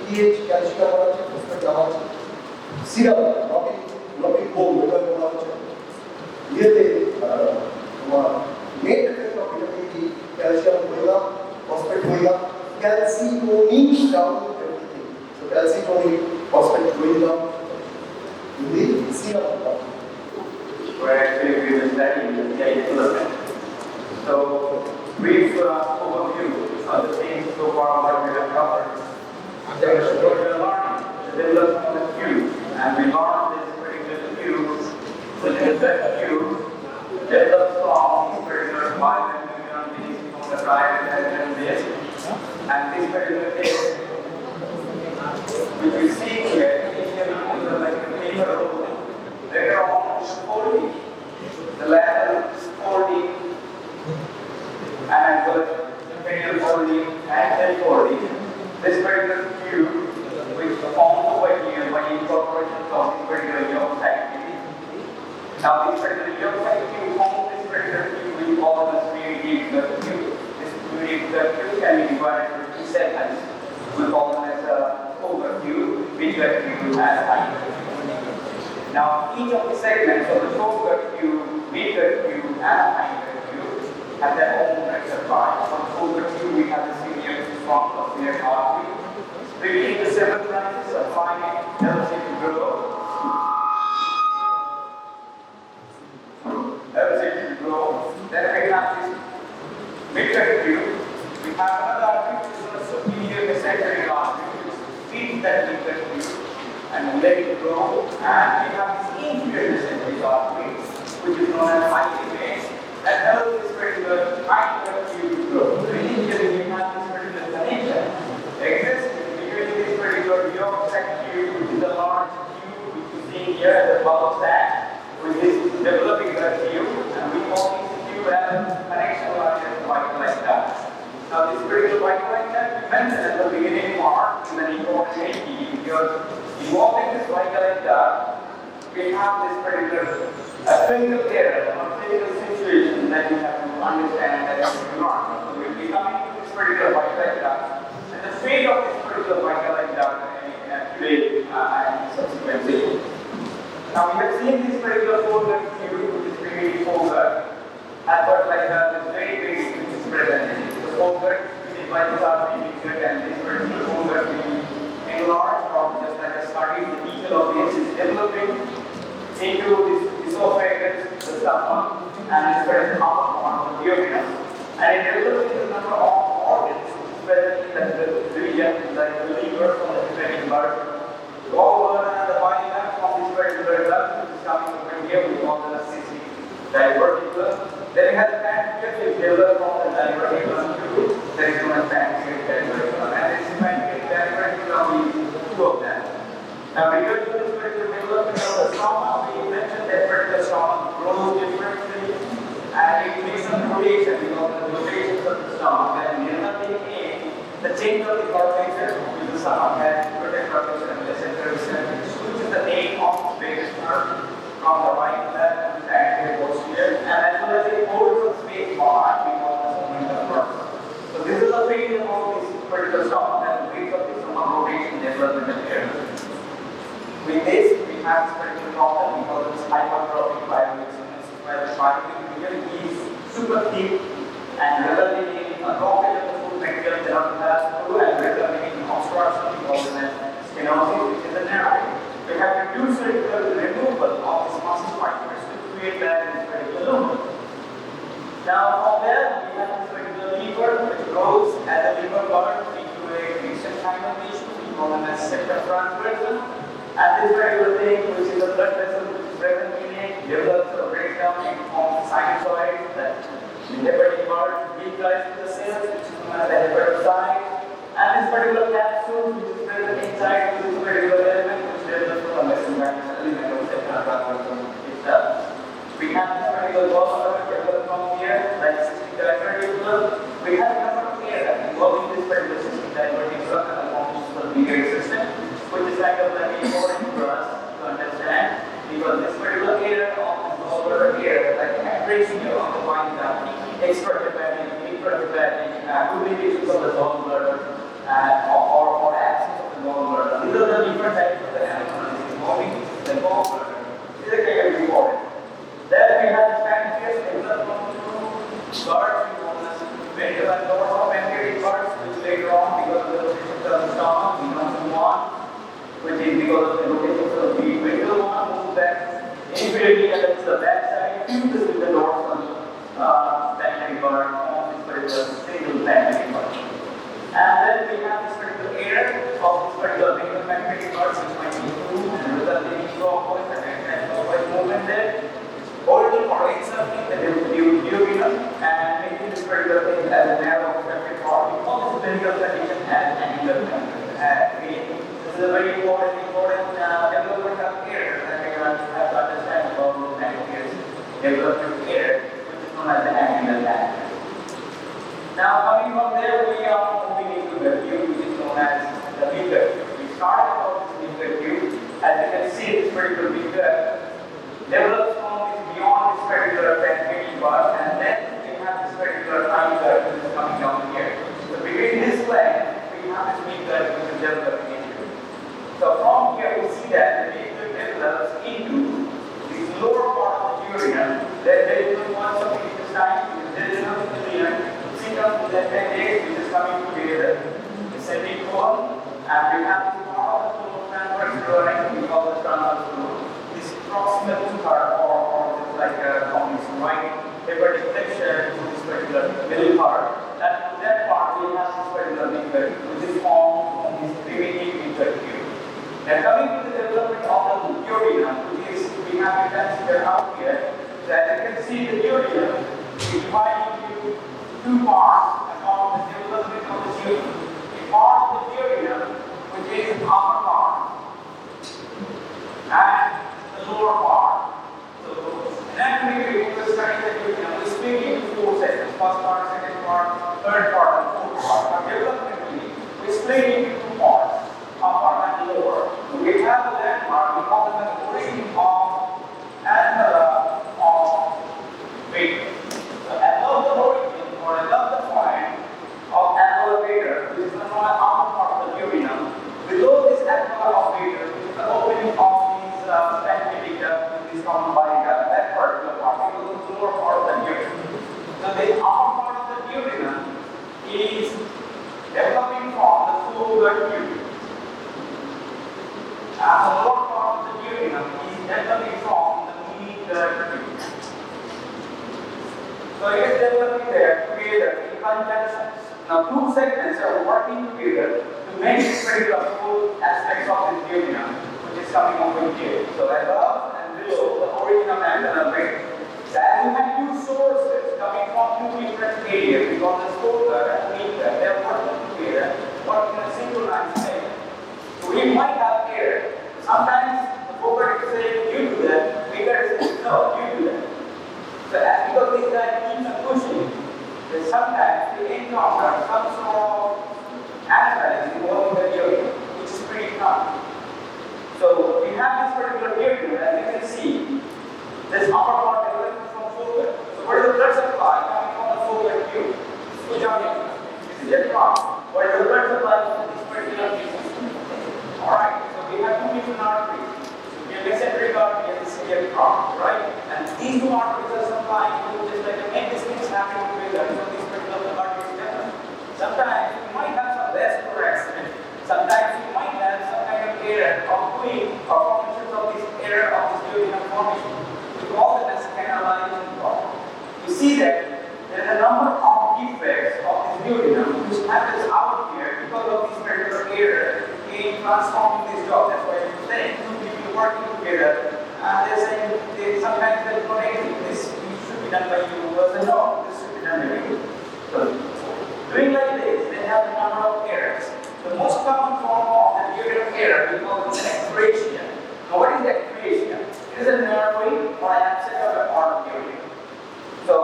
pH, calcium, serum, not in home, main effect of vitamin D, calcium, phosphate, calcitonin down everything. So calcitonin, phosphate going down in the serum. Where actually we will study the element. So, brief overview of the things so far that we have covered. We are learning the development of the tube, and we learned this particular tube, which is the tube develops from particular biochemical from the tract and this. And this particular case, which you see here, is like a paper. Later on, it's 40. The level is 40, and the medial 40 and 40. This particular tube, which forms over here by incorporation of this particular yolk activity. Now, this particular yolk activity forms this particular tube, we call the fluidic tube. This fluidic tube can be divided into two segments. We call them as a over tube, bigger tube, and higher. Now, each of the segments of the foregut tube, midgut tube, and hindgut tube have their own reservoir. For the foregut tube, we have the celiac front of the artery. Between the several branches of fine helps it to grow. Then we have this midgut tube. We have another artery, which is a superior mesenteric artery, which feeds that midgut tube and let it grow. And we have this inferior mesenteric artery, which is known as hindgut, that helps this particular hindgut tube to grow. So initially, we have this particular connection exists between this particular yolk sac tube, which is a large tube, which you see here at the bottom sac, which is developing the tube, and we call this tube as a connection line like that. Now, this particular vital like that we mentioned at the beginning part in the important because involving this vital like that, we have this particular clinical error or clinical situation that you have to understand that you have to learn. So, we will be coming to this particular vital like that, and the fate of this particular vital like that today and subsequently. Now, we have seen this particular foregut tube, which is really foregut, and got like this very big which is present. The foregut is divided into midgut, and this particular foregut will be enlarged from just like a study. The detail of this is developing into this esophagus, the stomach, and this particular upper part of the duodenum. And it develops into a number of organs, present in the region, like the liver from the different bird. All over the body from this particular duct, which is coming over here, we call the cystic diverticulum. Then we have the pancreas, which develops from the diverticulum too. There is known as pancreas diverticulum. And this pancreas diverticulum is two of them. Now, because of this particular development of the stomach, we mentioned that particular stomach grows differently and it makes some rotation because of the rotations of the stomach. And the other thing is the change of the curvature with the stomach has rotated curvature and the center which is the name of space nerve from the right left to the anterior posterior, and as well as the folds of space part we call the submucosa nerve. So this is the phase of with this, we have this particular problem because of this hypertrophic bioreactions where the bioreactor really is super thick and resulting in a blockage of the food material that are passed through and resulting in obstruction because of stenosis, which is a narrowing. We have reduced the removal of these muscle fibers to create that in this particular lumen. Now from there, we have this particular lever which grows as a lever guard into a mesenchymal tissue, we call them as septum transversum. And this particular thing, which is a blood vessel which is present in it, develops or breaks down and forms sinusoids that the hepatic part utilize the cells, which is known as the hepatocyte. And this particular capsule, which is present inside this particular element, which develops from a mesenchymal element of septum transversum itself. We have this particular gallbladder developed from here, like cystic diverticulum. We have a number of areas involving this particular cystic diverticulum and the formation of the biliary system, which is kind of very important for us to understand because this particular area of the gallbladder area, like ratio of the point extrahepatic, intrahepatic, complications of the gallbladder, or absence of the gallbladder. These are the different types of the animals involving the gallbladder. These are very important. Then we have the pancreas developed from two guards, we call this medial and lower pancreatic guards, which later on, because of the locations of the stomach, we don't move on, which is because of the locations of the medial one, move back immediately against the back side, fuses with the dorsal pancreatic guard on this particular single pancreatic guard. And then we have this particular area of this particular medial pancreatic guard, which might be through and resulting in clockwise and clockwise movement there. Holding or inserting the diffusion and making this particular thing as a narrow obstructed part. We call this clinical condition as angular condition. This is a very important development of area that we have to understand about the pancreas development area, which is known as the angular pancreas. Now coming from there, we are moving into the tube, which is known as the beaker. We started about this beaker tube. As you can see, this particular beaker develops from beyond this particular pancreatic part, and then we have this particular time curve which is coming down here. So between this line, we have this beaker which is developing into. So from here we see that the beaker develops into this lower part of the duodenum. Then there is one of the intestine, there is another ileum, cecum, then appendix which is coming together, the semicolon, and we have this part of the transverse duodenum, we call the transverse duodenum. Proximal part or like from this right hepatic section to this particular middle part. That part we have this particular beaker which is formed from this primitive beaker tube. Now coming to the development of the duodenum, which is we have it considered out here. So as you can see, the duodenum is divided into two parts about the development of the duodenum. A part of the duodenum which is the upper part and the lower part. So, naturally, we will study the duodenum. We split into four sections: first part, second part, third part, and fourth part. Now, developmentally, we split into two parts: upper and lower. So we have a landmark. We call them the origin of annula of vater. So, above the origin or above the point of annula vater, which is the upper part of the duodenum, below this annula of vater, which is the opening of pancreatic duct, this common body duct, that particular part, because it's the lower part of the duodenum. So the upper part of the duodenum is developing from the full-gut tube. And the lower part of the duodenum is developing from the mid-gut tube. So it is developing there together in conjunction. Now two segments are working together to make this particular full aspects of the duodenum, is coming over here. So above and below the origin of annula vater. So as you have two sources coming from two different areas, because the foregut and the midgut, they are working together, working in a synchronized way. So we might have air. Sometimes the foregut is saying you do that, midgut is saying no, you do that. So as because this guy keeps on pushing, then sometimes they encounter some sort of anomalies involving the duodenum, which is pretty common. So we have this particular duodenum, as you can see, this upper part developed from foregut. So where is the blood supply coming from the foregut tube? Which organ? This is very wrong. Where is the blood supply from this particular tube? Alright, so we have two different arteries. be a trunk, right? And these two arteries are supplying to just like make these things happen together. So this particular artery is different. Sometimes you might have some vascular accident. Sometimes you might have some kind of error of doing or formations of this error of this duodenum formation. We call them as canalizing problem. You see that there is a number of defects of this duodenum which happens out here because of this particular error in transforming this job. That's why I'm saying two people working together and they're saying sometimes they're connecting this should be done by you, but they no, this should be done by you. So doing like this, they have a number of errors. The most common form of the duodenum error we call it ectasia. Now what is ectasia? It is a narrowing or absence of a part of the duodenum. So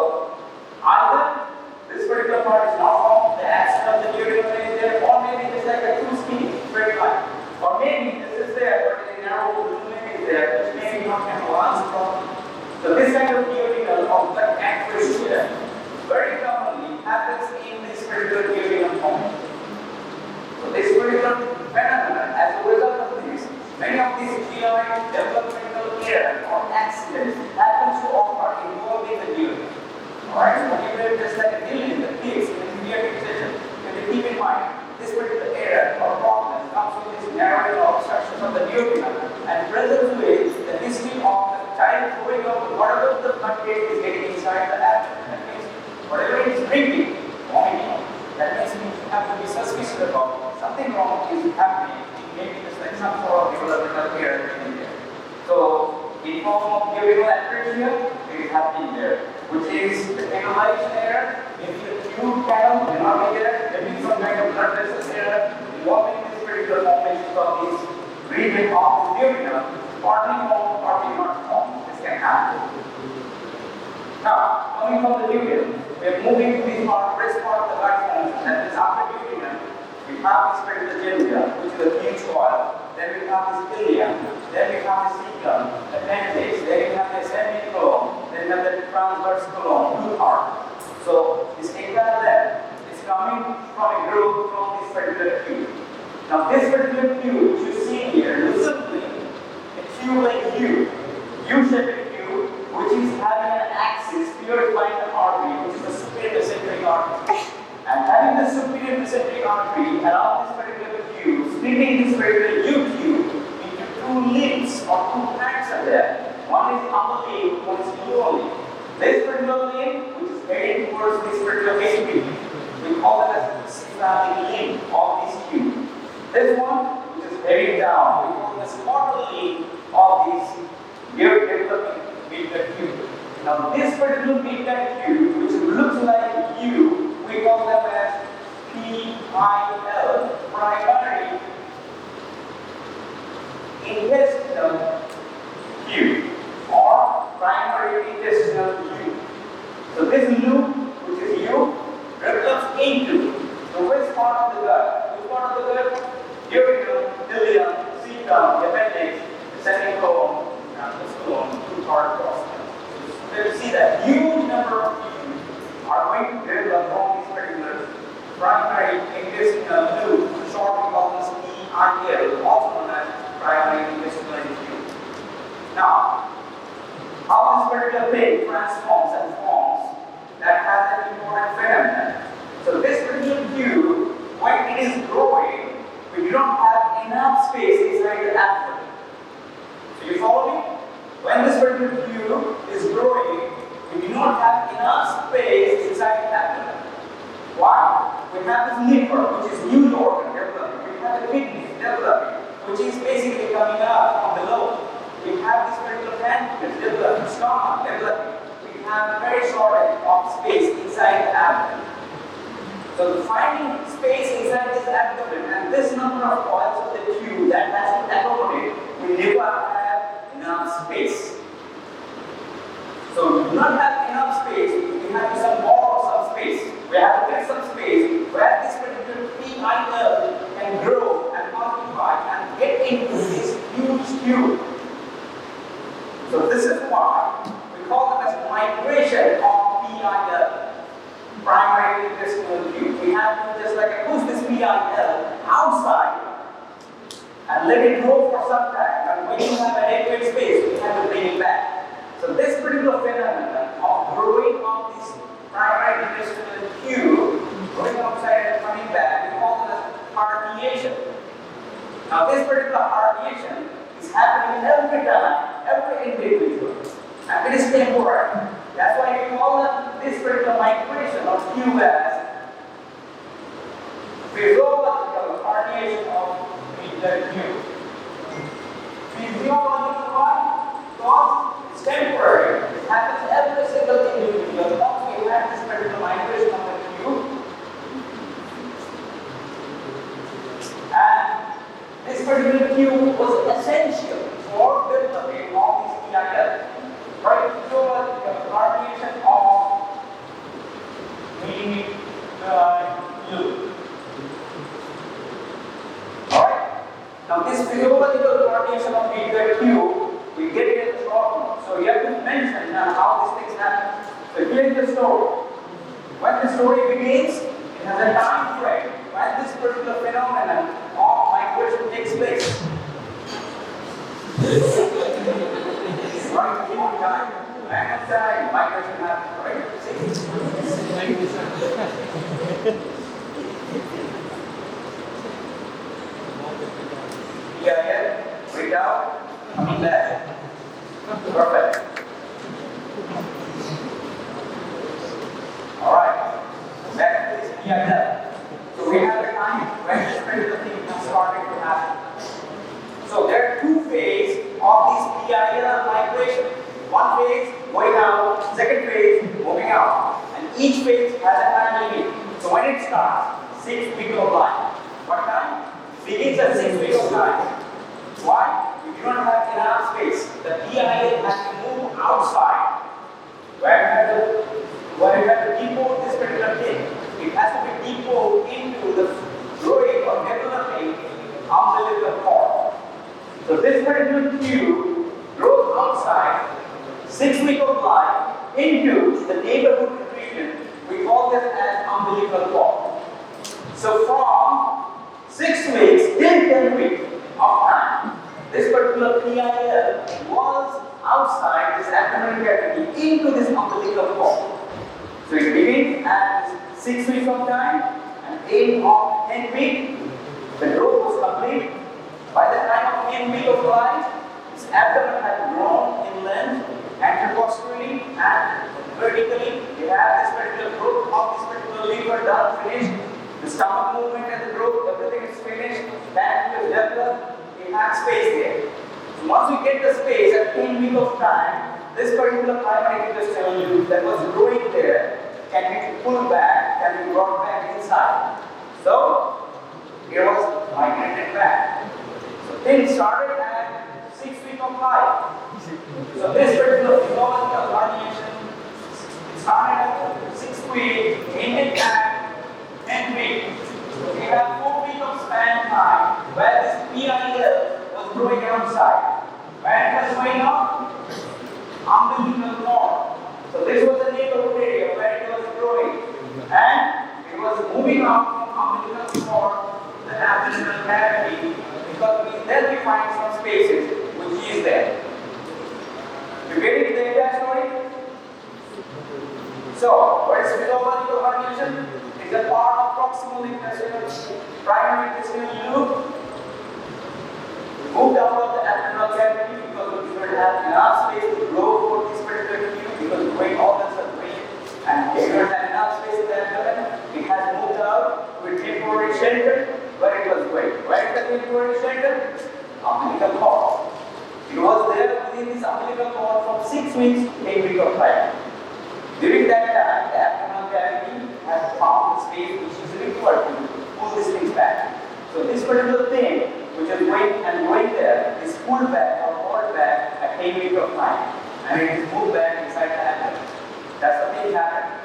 either this particular part is not formed, the absence of the duodenum is there, or maybe it's like a too skinny, straight line. Or maybe this is there, but the narrow lumen is there, which maybe not canalized properly. So this kind of duodenum of the ectasia very commonly happens in this particular duodenum formation. So this particular phenomenon, as a result of this, many of these GI developmental error or accidents happens to occur involving the duodenum. Alright, so even just like a deal in the pigs in the pediatric session, you have to keep in mind this particular error or problem comes with this narrowing or obstructions of the duodenum and presents with the history of the child throwing out whatever the content is getting inside the abdomen. That means whatever it is drinking, vomiting, that means you have to be suspicious about something wrong is happening. Maybe just like some sort of developmental error in there. So, in form of duodenal atresia, it is happening there, which is the canalization error. Maybe the tube canal may not be there. Maybe some kind of blood vessel error involving this particular formation of this region of the duodenum, partly formed, partly not formed. This can happen. Now, coming from the duodenum, we are moving to this part, rest part of the gut function. That is after duodenum, we have this particular genital, which is a huge coil. Then we have this ileum. Then we have the cecum, appendix. Then we have the semicolon. Then we have the transverse colon, two part. So this entire leg is coming from a group from this particular tube. Now this particular tube, which you see here, is simply a tube like U-shaped tube, which is having an axis purifying the artery, which is the superior mesenteric artery. And having the superior mesenteric artery around this particular tube, splitting this particular U-tube into two limbs or two tracts are there. One is upper limb, one is lower limb. This particular limb, which is heading towards this particular HP, we call it as the cephalic limb of this tube. This one, which is heading down, we call it as portal limb of this developing midgut tube. Now this particular midgut tube, which looks like U, we call them as PIL, primary intestinal tube, or primary intestinal tube. So this loop, which is U, develops into the west part of the gut. Which part of the gut? Duodenum, ileum, cecum, appendix, semicolon, and the colon, two-part process. So you see that huge number of tubes are going to develop from this particular primary intestinal loop, short we call this PIL, also known as primary intestinal tube. Now, how this particular thing transforms and forms, that has an important phenomenon. So this particular tube, when it is growing, we do not have enough space inside the abdomen. So you follow me? When this particular tube is growing, we do not have enough space inside the abdomen. Why? We have this liver, which is huge organ developing. We have the kidneys developing, which is basically coming up from below. We have this particular pancreas developing, stomach developing. We have very shortage of space inside the abdomen. So finding space inside this abdomen and this number of coils of the tube that has to accommodate, we never have enough space. So we do not have enough space, we have to borrow some space. We have to get some space where this particular PIL can grow and multiply and get into this huge tube. So this is why we call it as migration of PIL, primary intestinal tube. We have to just like push this PIL outside and let it grow for some time. And when you have adequate space, we have to bring it back. Now this particular herniation is happening every time, every individual, and it is temporary. That's why we call this particular migration of Q as physiological herniation of the Q. Physiological one, because it's temporary. It happens every single individual. Once we have this particular migration of the Q, and this particular Q was essential for developing all these PIL. Right? So the herniation of the Q. Alright? Now this physiological herniation of the Q, we get it in the short note. So you have to mention how these things happen. So here's the story. When the story begins, it has a time frame when this particular phenomenon of migration takes place. Right? One time, random time, migration happens. Right? Yeah, breathe out, coming back. Perfect. Alright, back to this PIL. So we have a time when this particular thing is starting to happen. So there are two phases of this PIL migration. One phase going out, second phase moving out. And each phase has a time limit. So when it starts, 6 weeks of life. What time? Begins at 6 weeks of time. Why? You do not have enough space. The PIL has to move outside. Where you have to depot this particular thing. It has to be depoted into the growing or developing umbilical cord. So this particular tube grows outside, 6 weeks of life, into the neighborhood region. We call this as umbilical cord. So from 6 weeks till 10 weeks of time, this particular PIL was outside this abdominal cavity into this umbilical cord. So it begins at 6 weeks of time and 8 of 10 weeks. The growth was complete. By the time of 10 weeks of life, its abdomen had grown in length, anteroposteriorly and vertically. We have this particular growth of this particular liver done, finished. The stomach movement and the growth, everything is finished. Pancreas developed. We have space there. So once we get the space at 10 weeks of time, this particular primary intestinal tube that was growing there can be pulled back, can be brought back inside. So it was migrated back. So things started at 6 weeks of life. So this particular physiological herniation started at 6 weeks, ended at 10 weeks. So we have 4 weeks of span time where this PIL was growing outside. Where it was going up? Umbilical cord. So this was the neighborhood area where it was growing. And it was moving out from umbilical cord to the abdominal cavity because then we find some spaces which is there. You get it, the entire story? So, what is physiological herniation? It's a part of proximal intestinal, primary intestinal loop. Moved out of the abdominal cavity because we don't have enough space to grow for this particular tube because growing organs are growing and we don't have enough space in the abdomen. It has moved out to a temporary shelter where it was going. Where is the temporary shelter? Umbilical cord. It was there within this umbilical cord from 6 weeks to 8 weeks of time. During that time, the abdominal cavity has found the space which is required to pull these things back. So this particular thing which is going and going there is pulled back or pulled back at 10 weeks of time and it is moved back inside the abdomen. That's the thing happening.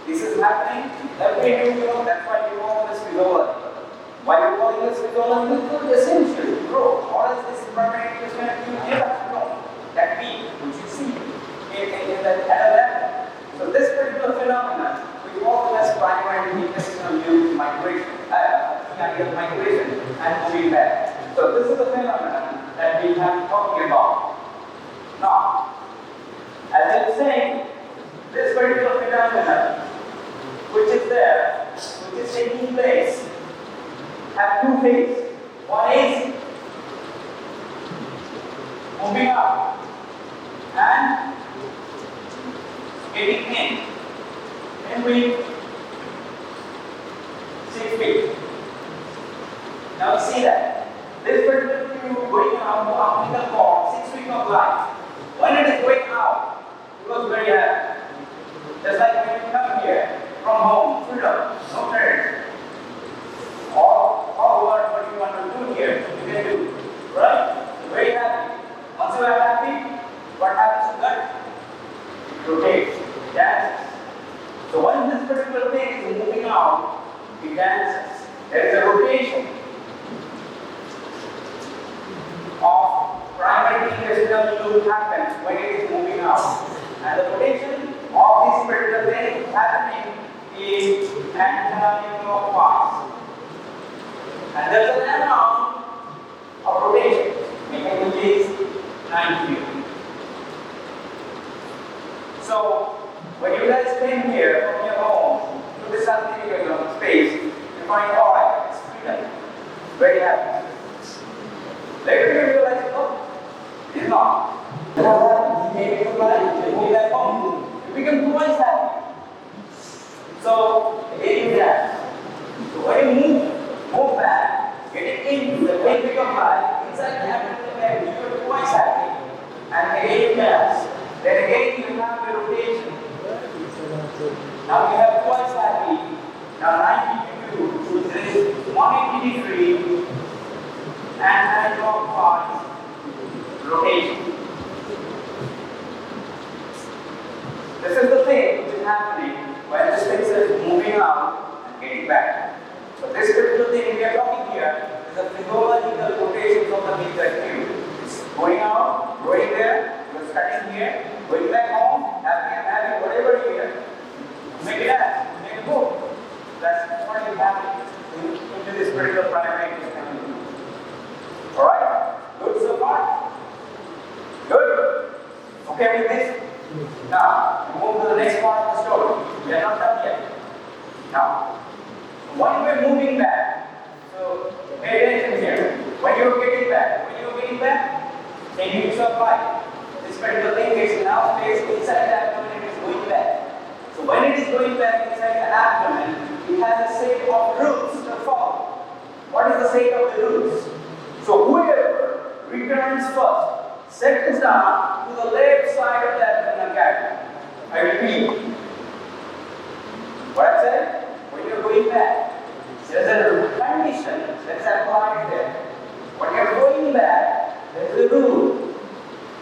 This is happening every individual, that's why we call this physiology. Why we call this physiology? Because it's essential to grow. Or else this primary intestinal tube never grow. That beat which you see in the level. So this particular phenomenon we call it as primary intestinal tube migration. Migration and moving back. So this is the phenomenon that we have been talking about. Now, as I was saying, this particular phenomenon which is there, which is taking place, have two phases. One is moving out and getting in. 10 weeks, 6 weeks. Now you see that this particular tube going out to umbilical cord, 6 weeks of life. When it is going out, it was very happy. Just like when you come here from home, freedom, no parents. All what you want to do here, you can do. Right? Very happy. Once you are happy, what happens to that? It rotates, dances. So when this particular thing is moving out, it dances. There is a rotation of primary intestinal tube happens when it is moving out. And the rotation of this particular thing happening is anti-clockwise. And there is an amount of rotation, which is 90 degrees. So when you guys came here from your home to this artificial space, you find alright, it's freedom. Very happy. Later you realize, oh, it's not. Maybe you go back home, you become twice happy. So again you dance. So when you move back, getting into the way become life, inside the abdomen, you are twice happy. And again you dance. Then again you have the rotation. Now you have twice happy. Now 92, so there is 180 degree anti-clockwise rotation. This is the thing which is happening when the spacer is moving out and getting back. So this particular thing we are talking here is a physiological rotation of the digestive. It's going out, going there, you're starting here, going back home, happy, whatever you hear. Make it happen, make it go. That's what is happening into this particular primary intestine. Alright? Good so far? Good? Okay with this? Now, we move to the next part of the story. We are not done yet. Now, when we are moving back, so pay attention here. When you are getting back, 10 weeks of life. This particular thing is now placed inside the abdomen and it is going back. So when it is going back inside the abdomen, it has a set of roots to follow. What is the set of the roots? So whoever returns first settles down to the left side of the abdominal cavity. I repeat. What I said? When you are going back, there is a condition that is applied there. When you are going back, there is a rule.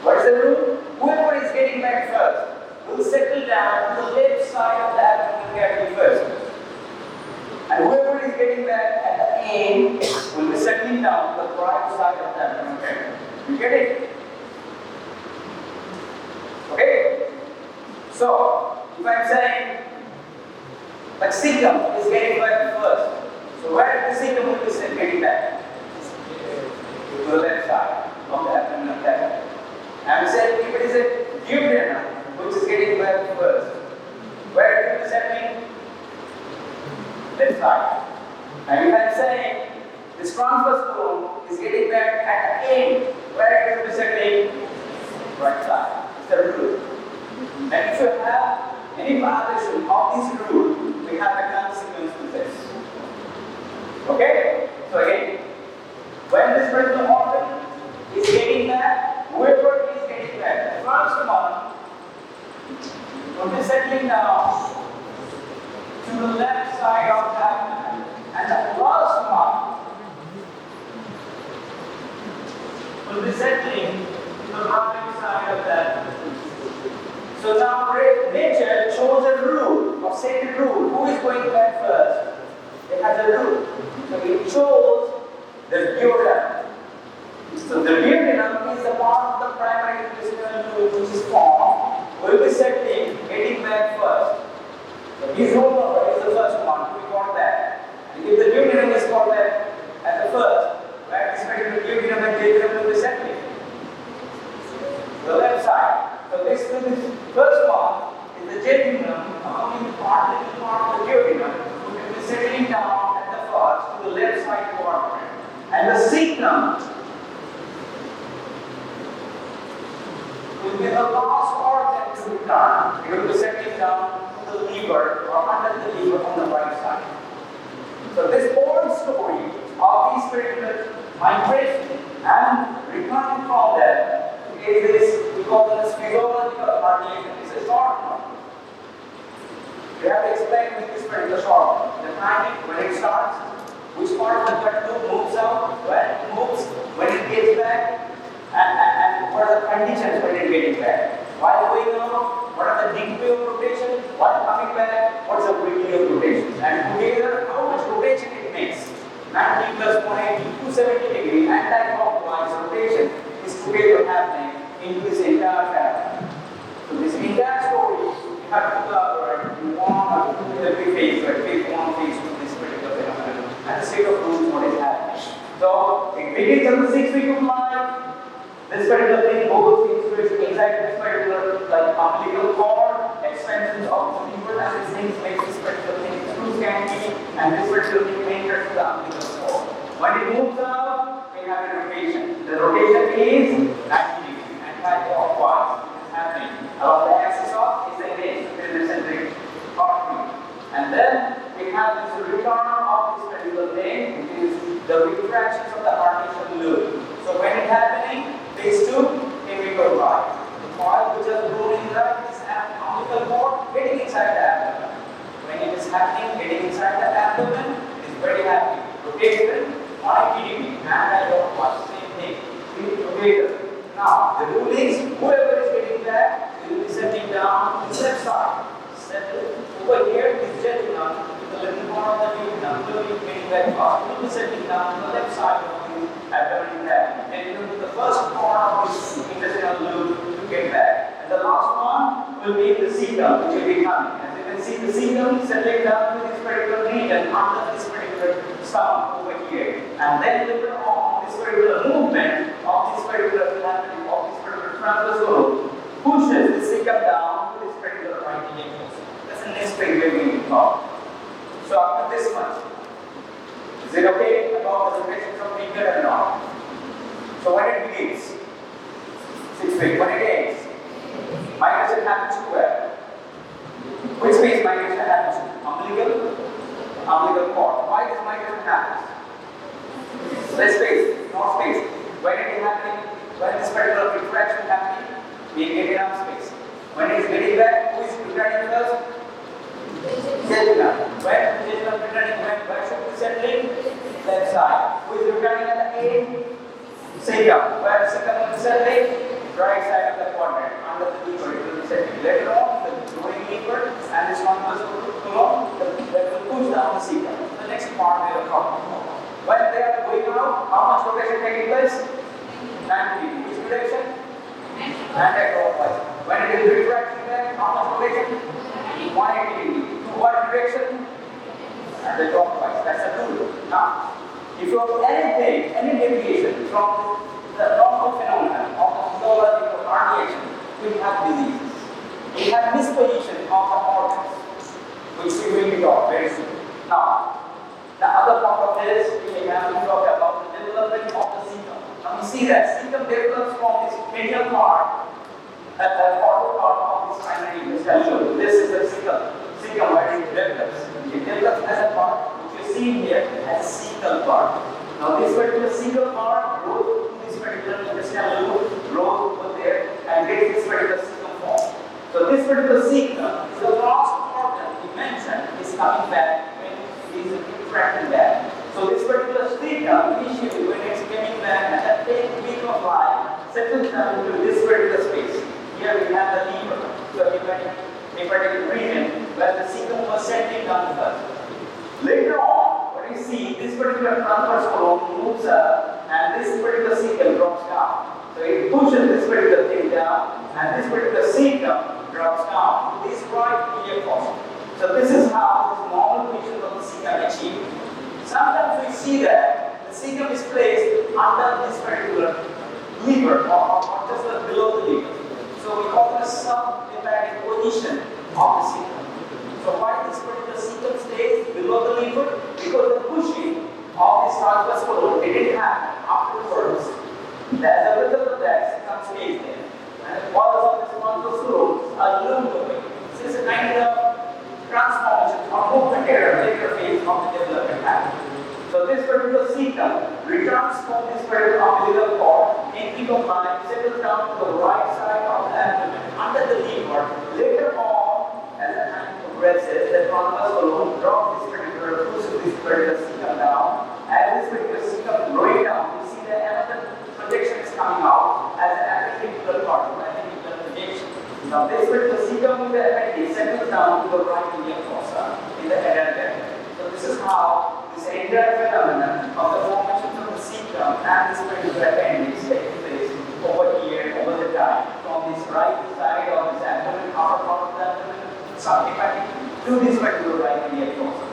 What is the rule? Whoever is getting back first will settle down to the left side of the abdominal cavity first. And whoever is getting back at the end will be settling down to the right side of the abdominal cavity. You get it? Okay? So, if I am saying the cecum is getting back first, so where is the cecum will be getting back? To the left side of the abdominal cavity. I am saying if it is a duodenum which is getting back first, where it will be settling? Left side. And if I am saying this transverse bone is getting back at the end, where it will be settling? Right side. It's the rule. And if you have any violation of this rule, we have a consequence to this. Okay? So again, when this particular organ is getting back, whoever is getting back, the first one will be settling down to the left side of the abdomen, and the last one will be settling to the right side of the abdomen. So now nature chose a rule, or set a rule. Who is going back first? It has a rule. So it chose the duodenum. So the duodenum is the part of the primary intestinal tube which is formed. Will be settling, getting back first. So his rule number is the first one. We got that. And if the duodenum is called that as the first, where is the duodenum and jejunum will be settling? The left side. So this first one is the jejunum, coming part, little part of the duodenum, which will be settling down at the first to the left side quadrant. And the cecum will be the last organ to return. It will be settling down to the liver or under the liver on the right side. So this whole story of these particular migration and returning from them is this, we call this physiological herniation. It's a short one. We have to explain with this particular short one. The timing, when it starts, which part of the gut tube moves out, when it moves, when it gets back, and what are the conditions when it getting back. While going out, what are the degree of rotation, while coming back, what's the degree of rotation. And together, how much rotation it makes. 90 plus 180, 270 degree anti-clockwise rotation is together happening in this entire family. So this entire story, you have to collaborate in one or two every phase, right? Phase 1, phase 2, this particular phenomenon, and the state of rules what is happening. So it begins on the 6th week of life. This particular thing goes inside this particular like umbilical cord, expansions of the liver, and this thing makes this particular thing through scanty, and this particular thing enters the umbilical cord. When it moves out, we have a rotation. The rotation is 90 degrees, anti-clockwise. It is happening along the axis of is again the centric artery. And then we have this return of this particular thing, which is the retractions of the artificial loop. So when it's happening, phase 2, here we go right. The coil which has grown in this umbilical cord getting inside the abdomen. When it is happening, getting inside the abdomen, it is very happy. Rotation, 180 degree, anti-clockwise, same thing. Together. Now, the rule is, whoever is getting back, will be settling down to the left side. Settle over here is jetting down to the little part of the duodenum. Will be getting back fast. Will be settling down to the left side of the abdomen cavity. And it will be the first part of this intestinal loop to get back. And the last one will be the cecum, which will be coming. As you can see, the cecum settling down to this particular region under this particular stomach over here. And then later on, this particular movement of this particular transverse rope pushes the cecum down to this particular right mucosa. That's the next thing we're going to talk. So after this much, is it okay about the rotation from finger and not? So when it begins, 6 weeks, when it ends, migration happens to where? Which phase migration happens to? Umbilical cord. Why does migration happen? Less space, more space. When it is happening, when this particular retraction happening, we get enough space. When it is getting back, who is returning first? Jejunum. When jejunum returning, where should be settling? Left side. Who is returning at the end? Cecum. Where cecum will be settling? Right side of the quadrant. Under the liver, it will be settling. Later on, the growing liver and this one will come that will push down the cecum. The next part we will talk about. When they are going out, how much rotation taking place? 90 degree. Which direction? Anti-clockwise. When it is retracting back, how much rotation? 180 degree. To what direction? Anti-clockwise. That's the rule. Now, if you have anything, any deviation from the normal phenomenon of the physiological herniation, we have diseases. We have misposition of the organs, which we will be talking very soon. Now, the other part of this, we have to talk about the development of the cecum. Now we see that cecum develops from this medial part, the portal part of this primary intestine. This is the cecum where it develops. It develops as a part, which you see here as cecal part. Now this particular cecal part grows to this particular intestinal loop, grows over there, and gets this particular cecum form. So this particular cecum is the last organ we mentioned is coming back when it is retracting back. So this particular cecum, initially when it's coming back at the 10th week of life, settles down into this particular space. Here we have the liver. So a particular region where the cecum was settling down first. Later on, what you see, this particular transverse column moves up and this particular cecum drops down. So it pushes this particular thing down and this particular cecum drops down to this right iliac fossa. So this is how this normal position of the cecum is achieved. Sometimes we see that the cecum is placed under this particular liver or just below the liver. So we call it a submucosa position of the cecum. So why this particular cecum stays below the liver? Because the pushing of this transverse column didn't happen afterwards. As a result of that, cecum stays there. And walls of this muscularis are loomed away. This is a kind of transformation or movement error later phase of the development happens. So this particular cecum returns from this particular umbilical cord in fecal line, settles down to the right side of the abdomen under the liver. Later on, as the time progresses, the thrombus alone drops this particular pushes this particular cecum down. As this particular cecum growing down, you see that another projection is coming out as an appendicular part, appendicular projection. Now this particular cecum in the appendix settles down to the right iliac fossa in the head. So this is how this entire phenomenon of the formation of the cecum and this particular appendix takes place over here, over the time, from this right side of this abdomen, upper part of the abdomen, subhepatic, to this particular right iliac fossa.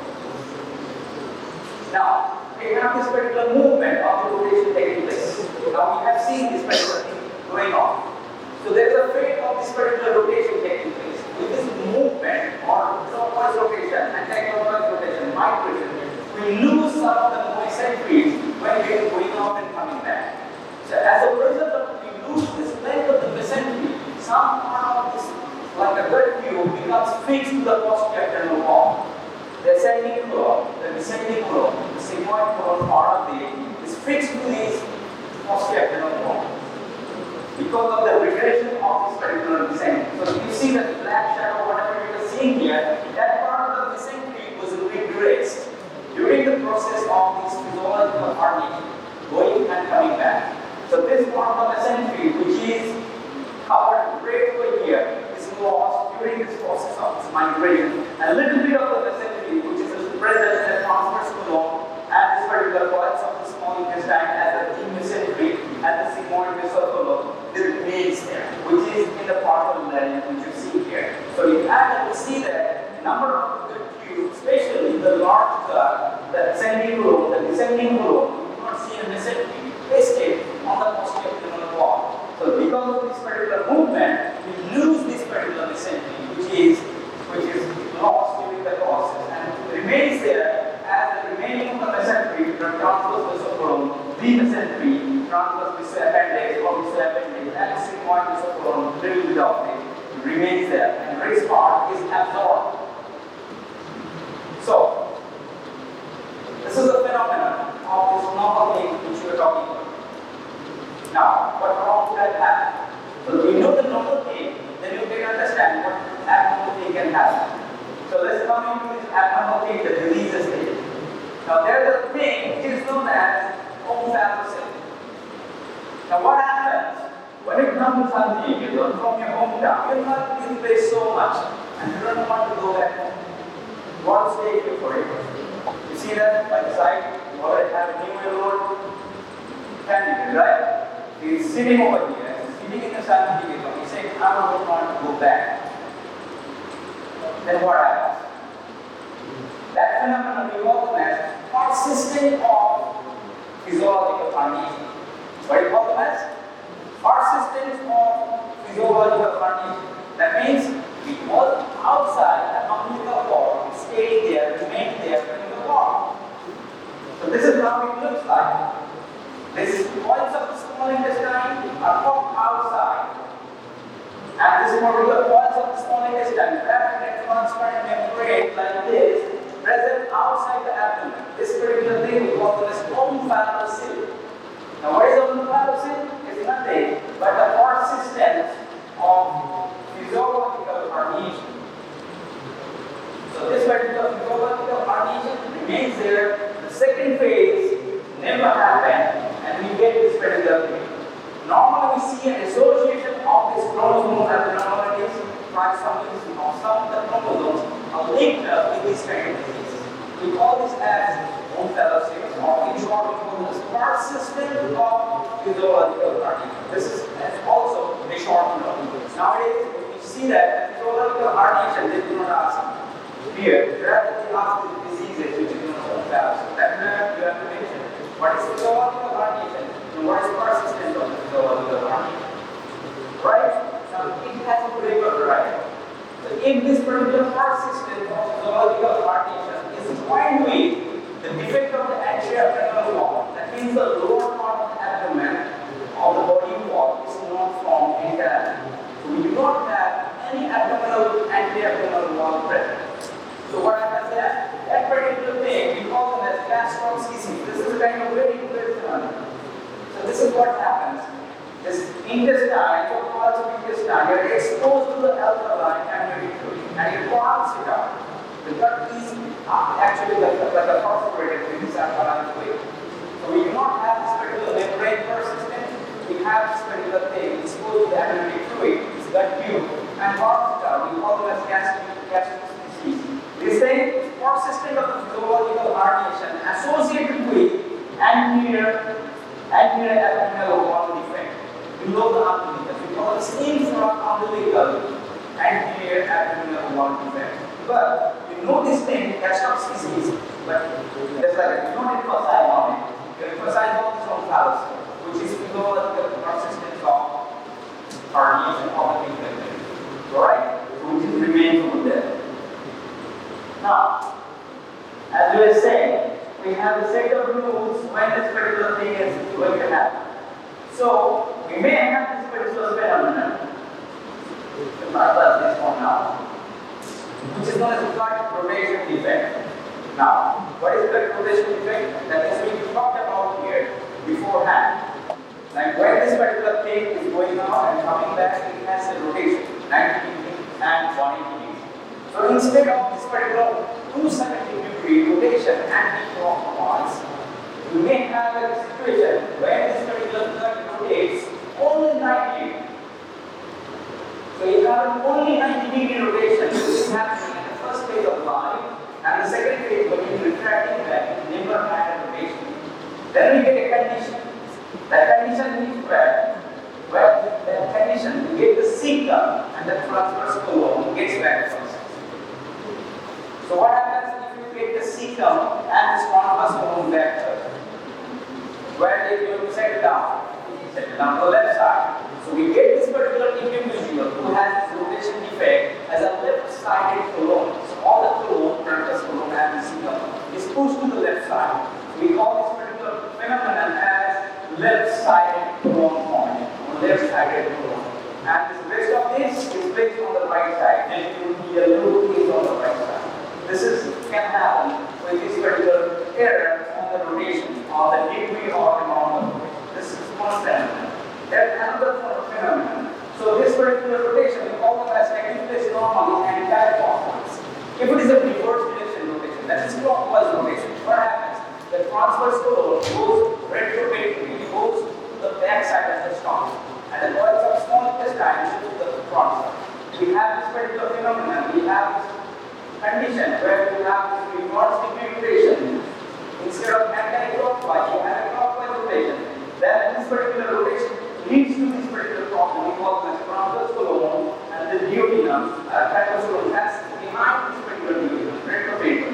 Now, we have this particular movement of the rotation taking place. Now we have seen this particular thing going on. So there is a fate of this particular rotation taking place. With this movement or clockwise rotation, anti-clockwise rotation, migration, we lose some of the mesenteries when we are going out and coming back. So as a result of we lose this length of the mesentery, some part of this, like a gut tube, becomes fixed to the posterior wall. The ascending column, the descending column, the sigmoid column part of it is fixed to this posterior wall. Because of the regression of this particular descent. So if you see the black shadow, whatever you are seeing here, that part of the mesentery was regressed during the process of this physiological hardening, going and coming back. So this part of the mesentery, which is covered right over here, is lost during this process of this migration. And a little bit of the mesentery, which is present in the transverse column, and this particular parts of the small intestine as the deep mesentery and the sigmoid vessel column, this remains there, which is in the part of the line which you see here. So you have to see that number of the tubes, especially the large gut, the ascending column, the descending column, you do not see a mesentery pasted on the posterior wall. So because of this particular movement, we lose this particular mesentery, which is lost during the process and remains there as the remaining of the mesentery from transverse vessel column, the mesentery, transverse vessel appendix or vessel appendix, and sigmoid vessel column, little bit of it remains there, and the rest part is absorbed. So this is the phenomenon of this normal thing which we are talking about. Now, what wrong could that happen? So if you know the normal thing, then you can understand what abnormal thing can happen. So let's come into this abnormal thing, the diseases thing. Now there is a thing which is known as omphalocele. Now what happens when you come to something you learn from your hometown? You love this place so much and you don't want to go back home. You want to stay here forever. You see that by the side, you already have a new road, candidate, right? He is sitting over here, sitting in the sun, he's saying, I don't want to go back. Then what happens? That phenomenon we call them as persistent of physiological herniation. What do you call them as? Persistence of physiological herniation. That means it was outside the umbilical cord, stayed there, remained there in the cord. So this is how it looks like. This points of the small intestine are popped outside. And this particular points of the small intestine, wrapped in a transparent membrane like this, present outside the abdomen. This particular thing we call this omphalocele. Now what is omphalocele? It's nothing but the persistence of physiological herniation. So this particular physiological herniation remains there. The second phase never happened and we get this particular thing. Normally we see an association of these chromosomal abnormalities, trisomies of some of the chromosomes are linked up with this kind of disease. We call this as omphalocele, or in short we call this persistent of physiological herniation. This is also a short term. Nowadays when you see that physiological herniation, they do not ask here, rather they ask the diseases which is known as omphalocele. That you have to mention. What is physiological herniation and what is persistent of physiological herniation? Right? Now it has a particular right. So if this particular persistent of physiological herniation is joined with the defect of the anterior abdominal wall, that means the lower part of the abdomen of the body wall is not formed entirely. what happens. This intestine, or parts of intestine, are exposed to the alkaline amniotic fluid and it boils it out. The gut is actually like a perforated with this alkaline fluid. So we do not have this particular membrane persistent. We have this particular thing exposed to the amniotic fluid, this gut tube, and boils it out. We call them as gastric disease. This thing is persistent of the physiological herniation associated with anterior abdominal wall defect below the umbilicus. We call it infra-umbilical anterior abdominal wall defect. But you know this thing, gastric disease, but just like you don't emphasize on it. You emphasize on this own fallacy, which is physiological persistence of herniation of the intestine. Alright? So which remains over there. Now, as we were saying, we have a set of rules when this particular thing is going to happen. So, we may have this particular phenomenon, this one now, which is known as the gut rotation defect. Now, what is gut rotation defect? That is we talked about here beforehand. Like when this particular thing is going on and coming back, it has a rotation, 90 degrees and 180 degrees. So instead of this particular 270-degree rotation anti-clockwise, you may have a situation where this particular gut rotates only 90 degrees. So you have only 90-degree rotation, which is happening in the first phase of life, and the second phase when you retracting back, you never had a rotation. Then we get a condition. That condition is where that condition you get the cecum and the transverse colon gets back first. So what happens if you get the cecum and the transverse colon back first? Where they going to settle down? Settle down to the left side. So we get this particular individual who has this rotation defect as a left-sided colon. So all the colon, transverse colon and the cecum is pushed to the left side. We call this particular phenomenon as left-sided colon formation, or left-sided colon. And the rest of this is placed on the right side, and the loop is on the right side. This can happen with this particular error on the rotation, on the degree or amount of rotation. This is one phenomenon. There's another phenomenon. So this particular rotation, we call them as taking place normally and anti-clockwise. If it is a reverse direction rotation, that is clockwise rotation, what happens? The transverse colon goes retrograde, goes to the back side of the stomach, and the coils of small intestine to the front side. We have this particular phenomenon, we have this condition where we have this reverse degree rotation. Instead of anti-clockwise, you have a clockwise rotation. Then this particular rotation leads to this particular problem. We call it transverse colon and the duodenum. Transverse colon has behind this particular duodenum, retrograde.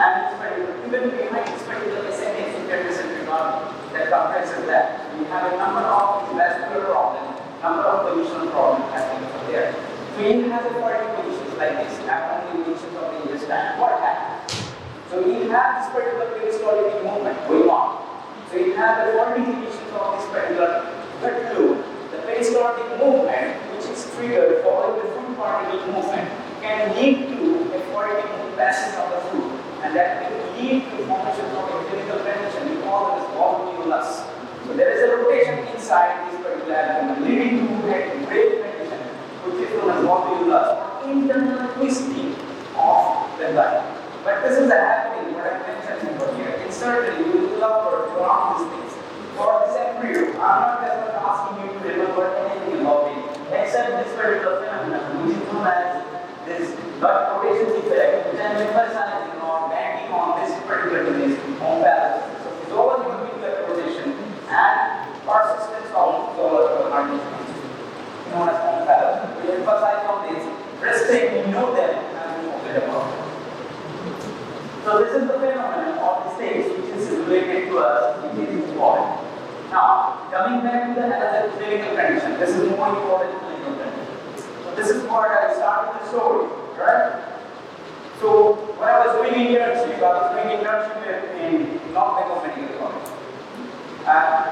And this particular, even behind this particular ascending intermesenteric artery that compresses that, we have a number of vascular problems, number of positional problems happening from there. So you have a 40 positions like this, abdominal positions of the intestine. What happens? So you have this particular peristaltic movement going on. So you have the 40 positions of this particular gut fluid. The peristaltic movement, which is triggered following the food particle movement, can lead to a 40 passage of the food. And that will lead to formation of a clinical condition we call it as volvulus. So there is a rotation inside this particular abdomen leading to a grave condition which is known as volvulus or internal twisting of the gut. But this is happening, what I mentioned over here. And certainly you will learn around these things. For this embryo, I'm not just asking you to remember anything about it except this particular phenomenon which is known as this gut rotation defect, which I'm emphasizing on banking on this particular disease on balance. So physiological gut rotation and persistence of physiological herniation, known as on balance. We emphasize on this. Rest thing we know them and we forget about it. So this is the phenomenon of the states which is related to us, which is important. Now, coming back to the another clinical condition, this is more important clinical condition. So this is what I started the story, right? So when I was doing internship, in non-medical medical college. And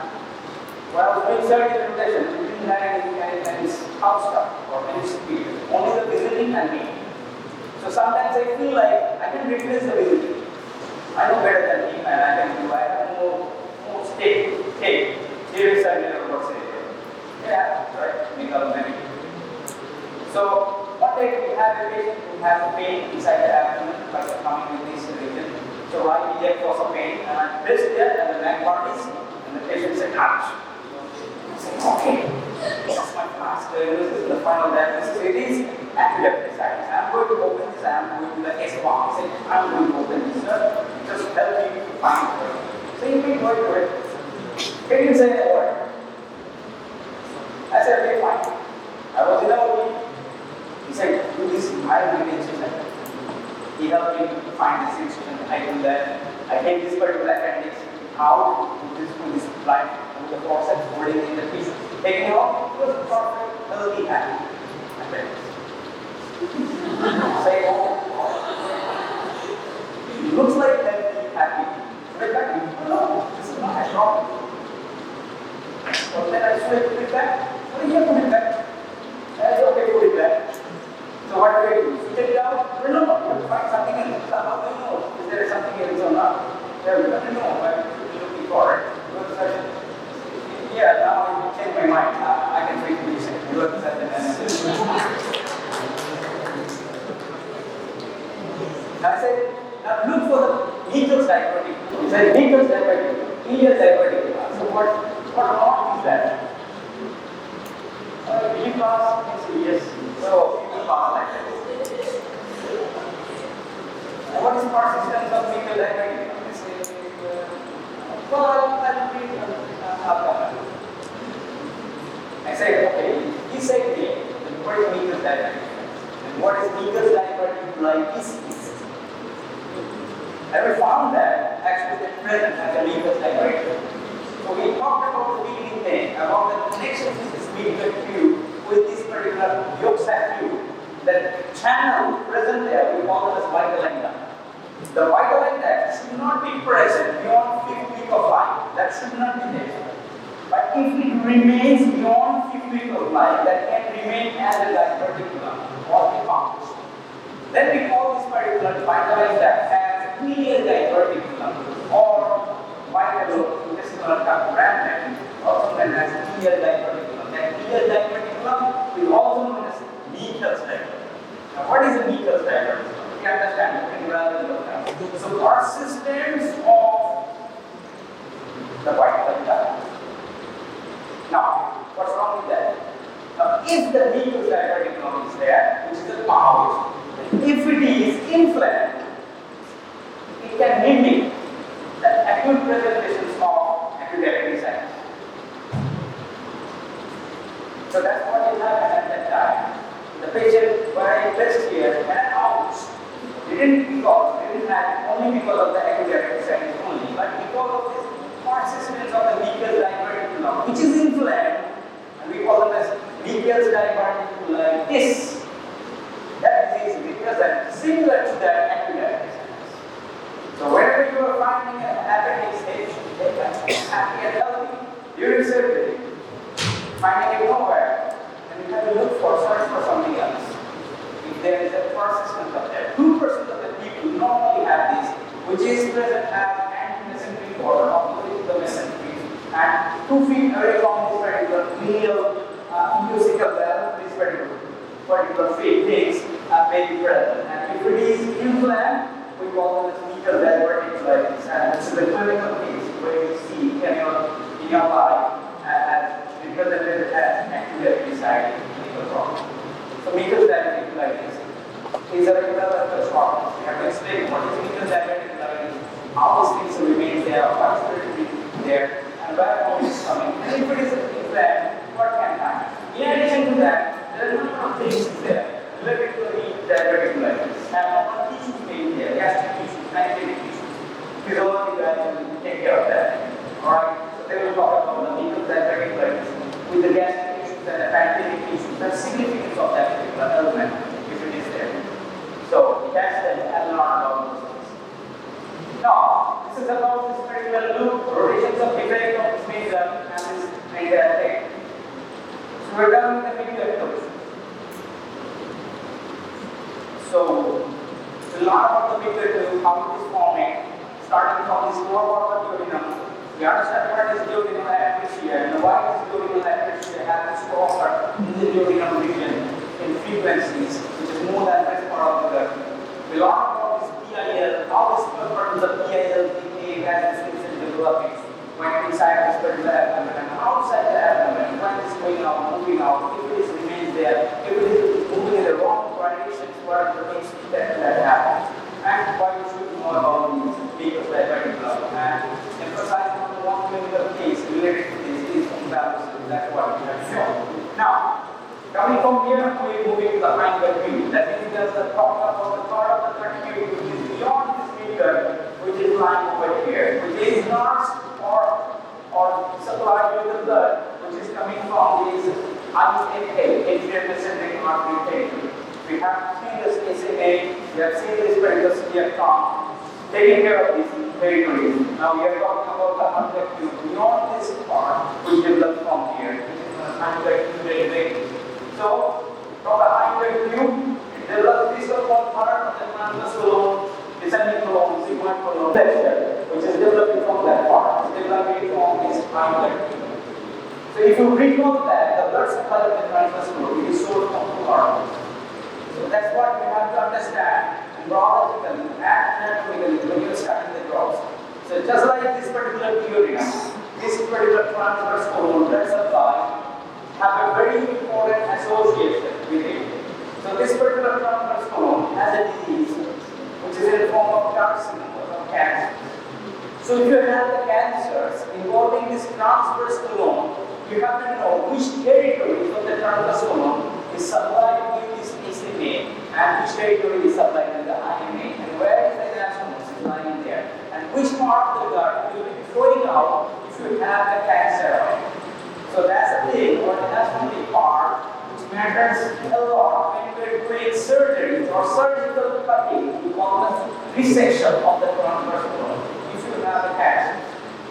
when I was doing surgical rotation, we didn't have any house staff or any superiors, only the visiting and me. So sometimes I feel like I can replace the visiting. I know better than him and I can do, I have more stake. Here is cellular what's it? Yeah, right, medical many. So, one day we have a patient who has a pain inside the abdomen, like coming with this region. So, right here was a pain, and I pressed there, and the neck part is, and the patient said, ouch. I said, okay, that's my last diagnosis, the final diagnosis. It is acute appendicitis. I'm going to open this, I'm going to the S1. He said, I'm going to open this, sir. Just help me to find it. So, you can go to it. Can you say a word? I said, okay, fine. I was in a meeting. He said, do this mild incision. He helped me to find this incision. I do that. I take this particular appendix out, put this line, with the forceps holding in the tissue. Taking it off, it was perfect, healthy, happy appendix. Say, oh, looks like healthy, happy. Put it back. No, this is not a problem. So then I said, put it back. Well, you put it back. I said, okay, put it back. So what do we do? Switch it out? No, you have to find something else. How do you know? Is there something else or not? Yeah, we don't know. I'm looking for it. Yeah, now I change my mind. I can treat this. You have to set the message. I said, now look for the mucus divertic. He said, mucus divertic, ileal divertic. So what knot is that? Will you pass? Yes. So, you will pass like that. What is persistence of mucus divertic? Well, I'll read outcome. I said, okay, he said, what is mucus divertic? And what is mucus diverticulitis? And we found that actually the present as a mucus divertic. So we talked about the beginning thing, about the connection with this mucus tube with this particular yolk sac tube. The channel present there, we call it as vital index. The vital index should not be present beyond 5th week of life. That should not be there. But if it remains beyond 5th week of life, that can remain as a diverticulum or a pouch. Then we call this particular vital index as ileal diverticulum or vital intestinal tract remnant, also known as ileal diverticulum. That ileal diverticulum is also known as mucus diverticulum. Now, what is a mucus diverticulum? We understand it rather than the so persistence of the vital index. Now, what's wrong with that? Now, if the mucus diverticulum is there, which is a pouch, if it is inflamed, it can mimic the acute presentations of acute appendicitis. So that's what will happen at that time. The patient were impressed here and out. They didn't have only because of the acute appendicitis only, but because of this persistence of the mucus diverticulum, which is inflamed, and we call it as mucus diverticulitis. That disease is present similar to that acute appendicitis. So whenever you are finding an appendix happy and healthy during surgery, finding it nowhere, then you have to search for something else. If there is a persistence of that, 2% of the people normally have this, which is present as anti-mesenteric or opposite the mesenteric, and 2 feet away from this particular medial musical valve, this particular feet things may be present. And if it is inflamed, we call it as mucus diverticulitis. And this is the clinical case where you see in your life as represented as acute appendicitis clinical problem. So mucus diverticulitis is a regular problem. We have to explain what is mucus diverticulitis, how these things remain there, what is the there, and where all is coming. And if it is inflamed, what can happen? In addition to that, there are a number of things there related to the diverticulitis. And one tissue may be there, gastric tissue, pancreatic tissue. Physiology guys will take care of that. Alright? So they will talk about the mucus diverticulitis with the gastric tissues and the pancreatic tissues, the significance of that particular element if it is there. So that's the abnormal diagnosis. Now, this is about this particular loop, rotations of effect of this medium and this entire thing. So we're done with the medial approach. So, we'll learn about the medial tube, how it is forming, starting from this lower part of the duodenum. We understand what is duodenum and atresia, and why this duodenal atresia has this stronger in the duodenal region in frequencies, which is more than the rest part of the gut. We learn about this PIL, how this particular PIL behave as this is developing when inside this particular abdomen, and outside the abdomen, when it's going out, moving out, if it remains there, if it is moving in the wrong directions, what are the things that happen. And why you should know about these because that particular and emphasize on the one clinical case related to this is imbalances. That's what we have shown. Now, coming from here, we are moving to the hind view. That means there's a part of the gut view which is beyond this midgut, which is lying over here, which is not or supplied with the blood, which is coming from this anterior descending artery territory. We have seen this SMA, we have seen this particular celiac trunk, taking care of these territories. Now we are talking about the hind view beyond this part, which develops from here, which is the hind view. So, from the hind view, it develops this so-called part of the transverse colon, descending colon, sigmoid colon, which is developing from that part. It's developing from this hind view. So, if you recall that, the blood supply of the transverse colon is sourced from two arteries. So, that's what we have to understand neurologically and anatomically when you are studying the drops. So, just like this particular duodenum, this particular transverse colon blood supply have a very important association with it. So this particular transverse colon has a disease which is in the form of carcinoma or cancer. So if you have the cancers involving this transverse colon, you have to know which territory of the transverse colon is supplied with this SMA and which territory is supplied with the IMA and where is the anastomosis lying there and which part of the gut will be flowing out if you have the cancer. So that's the thing, or that's the only part which matters a lot when we're doing surgery or surgical cutting. We call it resection of the transverse colon if you have a cancer.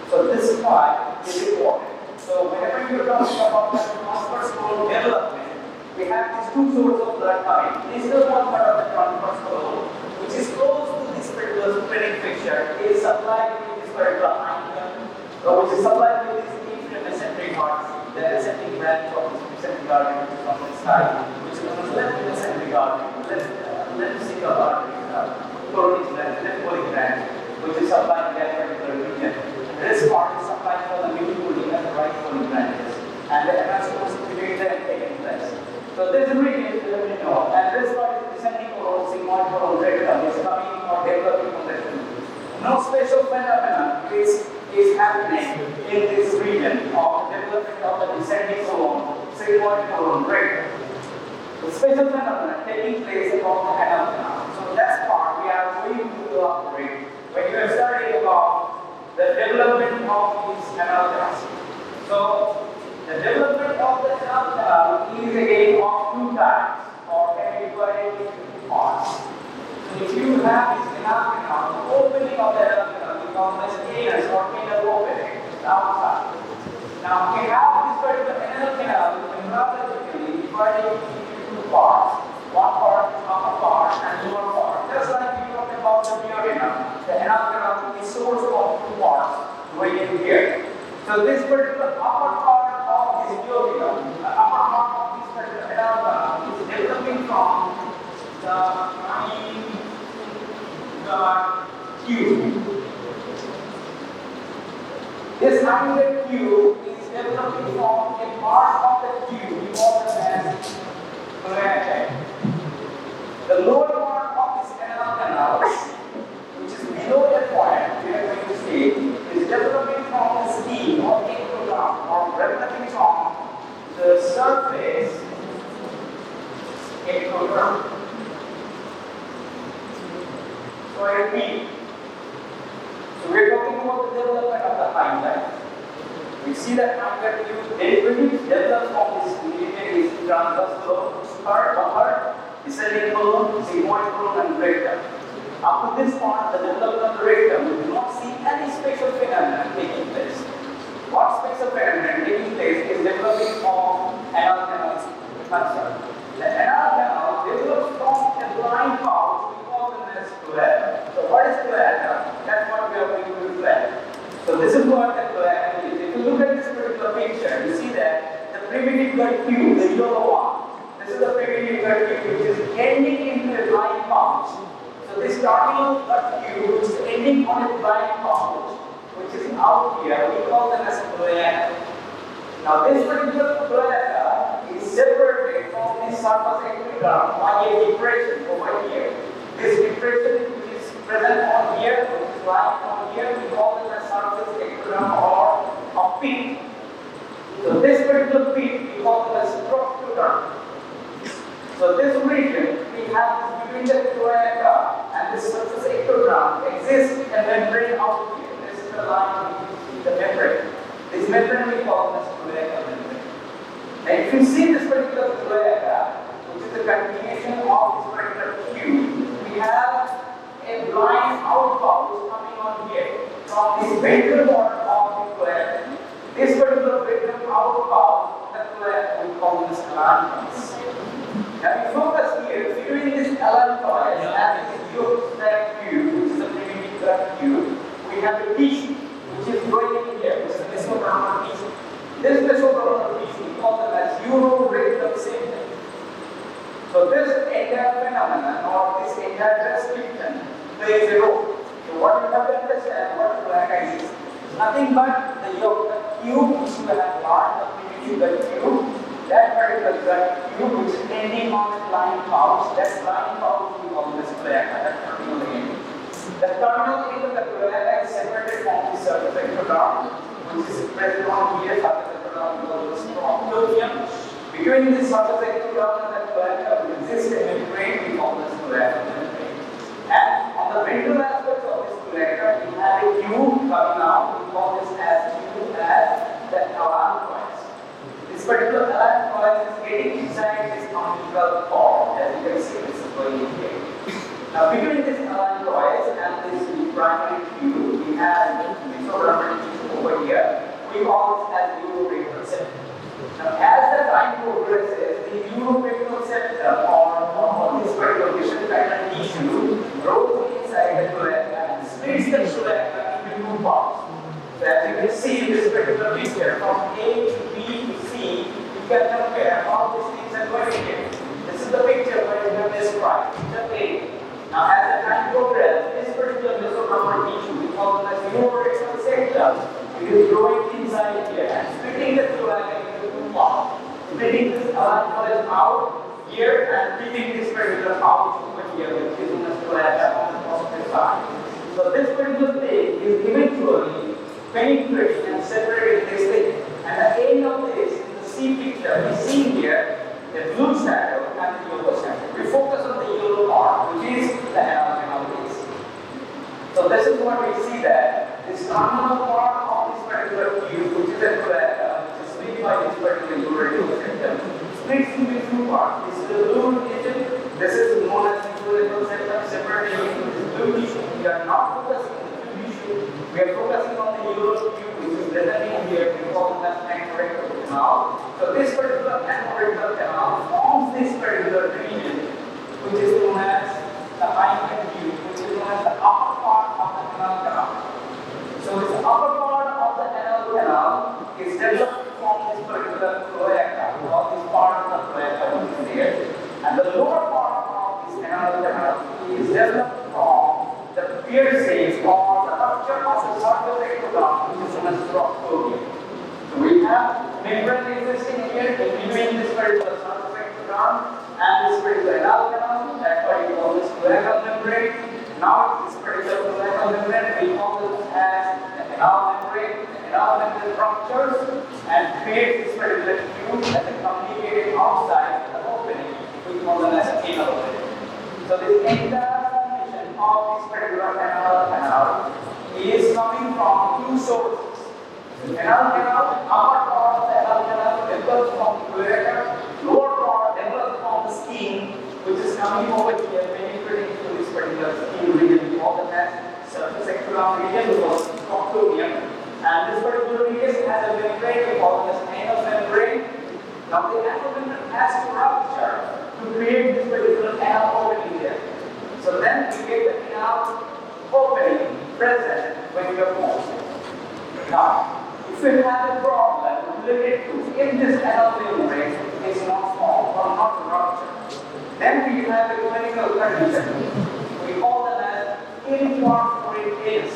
So this part is important. So whenever you're talking about the transverse colon development, we have these two sources of blood coming. This is one part of the transverse colon, which is close to this particular splenic fixture, is supplied with this particular hind, which is supplied with this mesenteric artery, the descending branch of this mesenteric artery which is on the side, which is on the left mesenteric artery, left single artery, chronic branch, left colic branch, which is supplied that particular region. This part is supplied for the middle colic and the right colic branches, and the anastomosis between them taking place. So this region is let me know, and this part is descending colon, sigmoid colon, rectum is coming or developing from the region. No special phenomenon is happening in this region of development of the descending colon, sigmoid colon, rectum. The special phenomenon taking place along the anal canal. So that's part we are going to elaborate when you are studying about the development of these anal canals. So the development of the anal canal is again of two types, or can be divided into two parts. So if you have this anal canal, the opening of the anal canal becomes as anus or anal opening, outside. Now we have this particular anal canal neurologically divided into two parts. One part, upper part, and lower part. Just like we talked about the duodenum, the anal canal is sourced from two parts going in here. So this particular upper part of this duodenum, the upper part of this particular anal canal is developing from the hind tube. This hind tube is developing from a part of the tube we call them as cloaca. The lower part of this anal canal, which is below the point we are going to see, is developing from the skin or ectoderm or developing from the surface ectoderm. So I repeat. So we are talking about the development of the hind leg. We see that hind tube derivative develops from this immediate transverse colon, upper, descending colon, sigmoid colon, and rectum. Up to this point, the development of the rectum, we do not see any special phenomenon taking place. What special phenomenon taking place is developing of anal canal cancer. The anal canal develops from a blind pouch we call them as cloaca. So what is cloaca? That's what we are going to reflect. So this is what the cloaca is. If you look at this particular picture, gut tube, the yellow one. This is the pituitary gut tube, which is ending into a blind pouch. So this terminal gut tube, which is ending on a blind pouch, which is out here, we call them as cloaca. Now this particular cloaca is separated from the surface ectoderm by a depression over here. This depression which is present on here, which is lying on here, we call it as surface ectoderm or a pit. So this particular pit we call it as proctoderm. So this region we have between the cloaca and the surface ectoderm exists a membrane out here. This is the line between the membrane. This membrane we call as cloaca membrane. And if you see this particular cloaca, which is the continuation of this particular tube, we have a blind outpout coming on here from this ventral border of the cloaca. This particular ventral outpout of the cloaca we call this allantois. Now we focus here between this allantois and this yolk sac tube, which is a primitive gut tube, we have a tissue which is growing in here, which is mesodermal tissue. This mesodermal tissue we call them as urorectal septum. So this entire phenomenon or this entire description plays a role. So what you have to understand what cloaca is nothing but the yolk, the tube which you have learned, the primitive gut tube, that particular gut tube which is ending on a blind pouch, that blind pouch we call this cloaca, that terminal end. The terminal end of the cloaca is separated from the surface ectoderm, which is present on here, surface ectoderm we call this proctoderm. Between this surface ectoderm and the cloaca exists a membrane we call this cloaca membrane. And on the ventral aspect of this cloaca, we have a tube coming out, we call this as tube as the allantois. This particular allantois is getting inside this umbilical cord, as you can see this is going in here. Now between this allantois and this primary tube, we have mesodermal tissue over here, we call this as urorectal septum. Now as the time progresses, the urorectal septum or this particular tissue tissue grows inside the cloaca and splits the cloaca into two parts. So as you can see in this particular picture, from A to B to C, you can compare how these things are going here. This is the picture where you have described, picture A. Now as the time progresses, this particular mesodermal tissue, we call it as urorectal septum, it is growing inside here and splitting the cloaca into two parts. Splitting this allantois out here and splitting this particular out over here, which is known as cloaca on the positive side. So this particular thing is eventually penetrating and separating this thing. And at the end of this, in the C picture, we see here the blue shadow and the yellow shadow. We focus on the yellow part, which is the anal base. So this is what we see that this terminal part of this particular tube, which is a cloaca, which is split by this particular urorectal septum, splits into two parts. This is the blue region. This is known as urorectal septum, separating into this blue tissue. We are not focusing on the blue tissue. We are focusing on the yellow tube, which is presenting here. We call it as pancreas canal. So this particular pancreas canal forms this particular region, which is known as the hindbrain tube, which is known as the upper part of the anal canal. So this upper part of the anal canal is developed from this particular cloaca, or this part of the cloaca which is there, and the lower part of this anal canal is developed from the peristalsis or the rupture of the surface ectoderm, which is known as proctoderm. So we have membrane existing here between this particular surface ectoderm and this particular anal canal. That's why we call this cloacal membrane. Now this particular cloacal membrane we call this as the anal membrane. The anal membrane ruptures and creates this particular tube as a communicating outside the opening. We call them as anal opening. So this entire formation of this particular anal canal is coming from two sources. The anal canal, upper part of the anal canal develops from the cloaca, lower part develops from the skin, which is coming over here, penetrating through this particular skin region. We call it as surface ectoderm region, because it's proctoderm. And this particular region has a membrane, we call it as anal membrane. Now the anal membrane has to rupture to create this particular anal opening here. So then we get the anal opening present when you are born. Now, if you have a problem related to if this anal membrane is not formed or not ruptured, then we have a clinical condition. We call them as imperforate anus.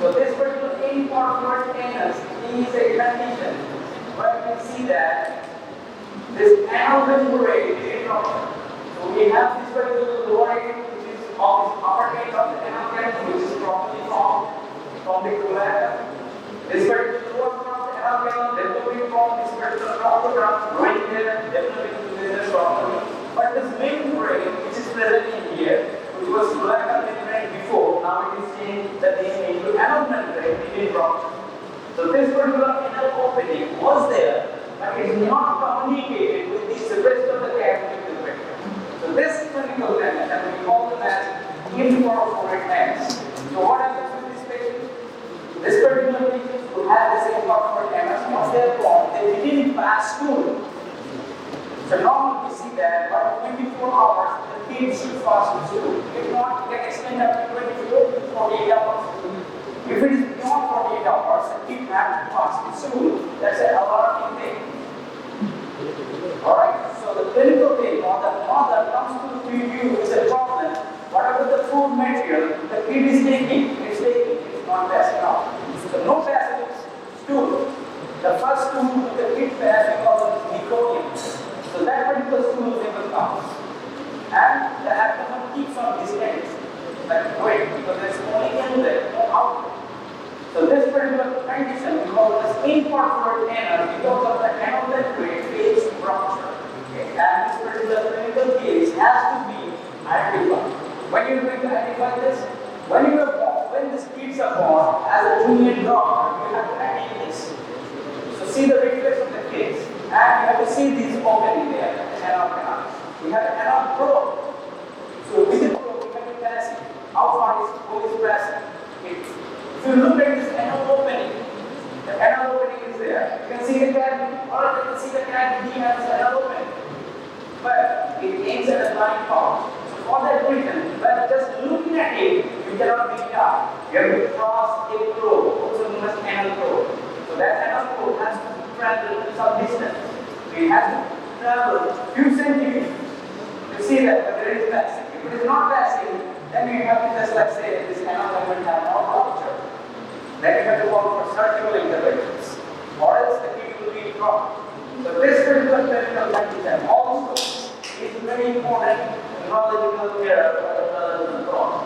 So this particular imperforate anus is a condition where we see that this anal membrane is ruptured. So we have this particular lower end which is of this upper end of the anal cavity which is properly formed from the gallbladder. This particular lower part of the anal canal developing from this particular proper growing there, developing together properly. But this membrane which is present in here, which was gallbladder membrane before, now it is changed the name into anal membrane, it is ruptured. So this particular anal opening was there, but it is not communicated with the rest of the cavity. So this clinical condition we call them as imperforate anus. So what happens with this patient? This particular patient who has this imperforate anus, once they are born, they didn't pass stool. So normally we see that by 24 hours the kid should pass the stool. If not, it can extend up to 24 to 48 hours. If it is beyond 48 hours, the kid has to pass the stool. That's an alarming thing. Alright, so the clinical thing or the mother comes to you with a problem. Whatever the food material the kid is taking, it's not passing out. So no passage stool. The first stool the kid passes because of meconium. So that particular stool never comes. And the abdomen keeps on distending. Like weight, because there's only inlet, no outlet. So this particular condition we call as imperforate anus because of the anal membrane phase rupture. Okay. And this particular clinical case has to be identified. When you're going to identify this, when you are born, when these kids are born, as a junior doctor, you have to identify this. So see the reflex of the case, and you have to see these opening there, the anal canal. We have an anal probe. So with the probe, we have to pass it. How far is passing? If you look at this anal opening, the anal opening is there. You can see the cavity, or you can see the cavity has an anal opening. But it aims at a blind spot. So for that reason, by just looking at it, you cannot make it out. You have to cross a probe, also known as anal probe. So that anal probe has to travel some distance. It has to travel a few centimeters. You see that, but there is passing. If it is not passing, then you have to just like say this anal membrane has no rupture. Then you have to call for surgical interventions, or else the kid will be dropped. So this particular clinical condition also is very important neurological care for the blood problem.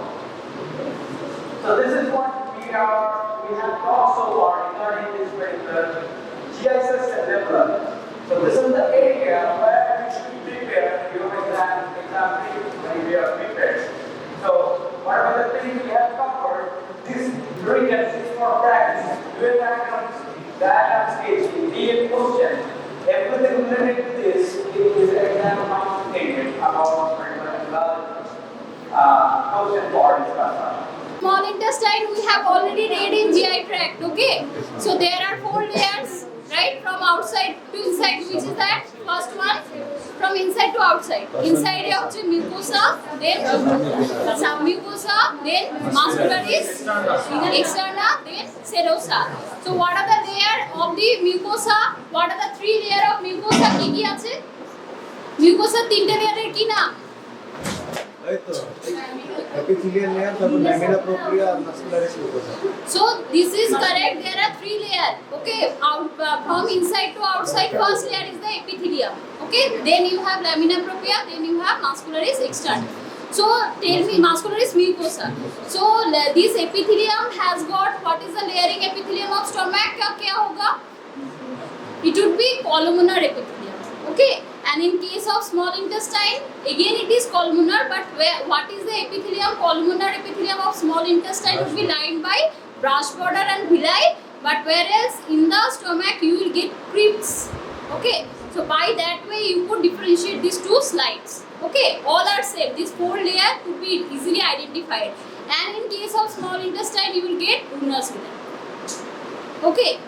So this is what we have talked so far regarding this particular GI system development. So this is the area where we should prepare your exam when we are prepared. So whatever the things we have covered, this region is for practice, dual diagram sketching, real question, everything related to this is exam oriented about particular question for discussion. Small intestine we have already read in GI tract, okay? So there are 4 layers, right? From outside to inside, which is that? First one, from inside to outside. Inside is mucosa, then submucosa, then muscularis, externa, then serosa. So what are the layer of the mucosa? What are the 3 layer of mucosa? Ki ki ache? Mucosa 3 layer ki na? epithelial layer, lamina propria, and muscularis mucosa. So this is correct. There are 3 layers. Okay, from inside to outside, first layer is the epithelium. Okay, then you have lamina propria, then you have muscularis externa. So tell me, muscularis mucosa. So this epithelium has got what is the layering epithelium of stomach? Kya hoga? It would be columnar epithelium. Okay. And in case of small intestine, again it is columnar, but what is the epithelium? Columnar epithelium of small intestine would be lined by brush border and villi, but whereas in the stomach you will get crypts. Okay, so by that way you could differentiate these 2 slides. Okay, all are same. These 4 layers could be easily identified. And in case of small intestine, you will get ulnar villi. Okay.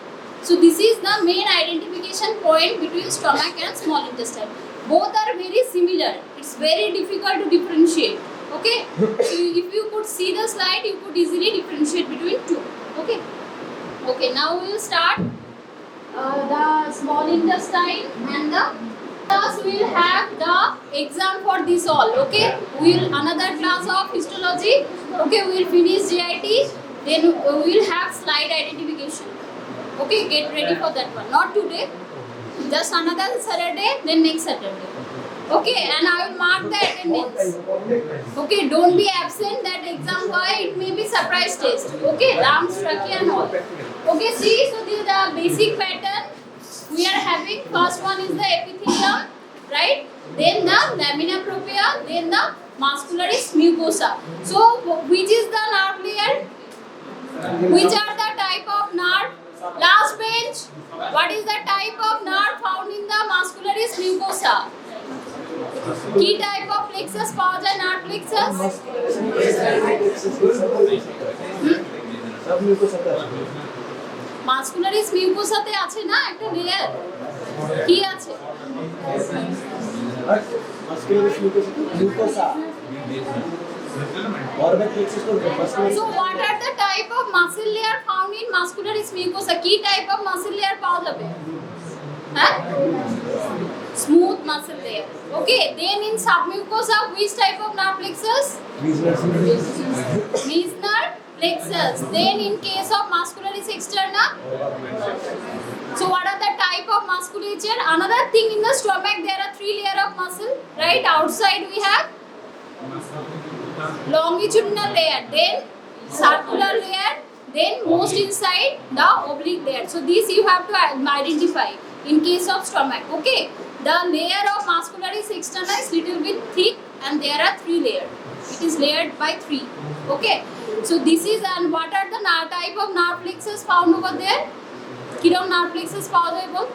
So this is the main identification point between stomach and small intestine. Both are very similar. It's very difficult to differentiate. Okay. So if you could see the slide, you could easily differentiate between 2. Okay. Okay, now we will start the small intestine and the class will have the exam for this all. Okay, we will another class of histology. Okay, we will finish GIT, then we will have slide identification. Okay, get ready for that one. Not today, just another Saturday, then next Saturday. Okay, and I will mark the attendance. Okay, don't be absent that exam. Why? It may be surprise test. Okay, round structure and all. Okay, see, so this is the basic pattern we are having. First one is the epithelium, right? Then the lamina propria, then the muscularis mucosa. So, which is the nerve layer? Which are the type of nerve? Last page. What is the type of nerve found in the muscularis mucosa? Key type of plexus পাওয়া যায় nerve plexus? Muscularis mucosa তে আছে না একটা layer? কি আছে? muscularis mucosa. So what are the type of muscle layer found in muscularis mucosa? Key type of muscle layer পাওয়া যাবে? হ্যাঁ? Smooth muscle layer. Okay, then in submucosa, which type of nerve plexus? Meissner plexus. Then in case of muscularis externa. So what are the type of musculature? Another thing in the stomach, there are 3 layers of muscle. Right, outside we have longitudinal layer, then circular layer, then most inside the oblique layer. So these you have to identify in case of stomach. Okay, the layer of muscularis externa is little bit thick and there are 3 layers. It is layered by 3. Okay, so this is, and what are the type of nerve plexus found over there? কিরকম nerve plexus পাওয়া যায় বল?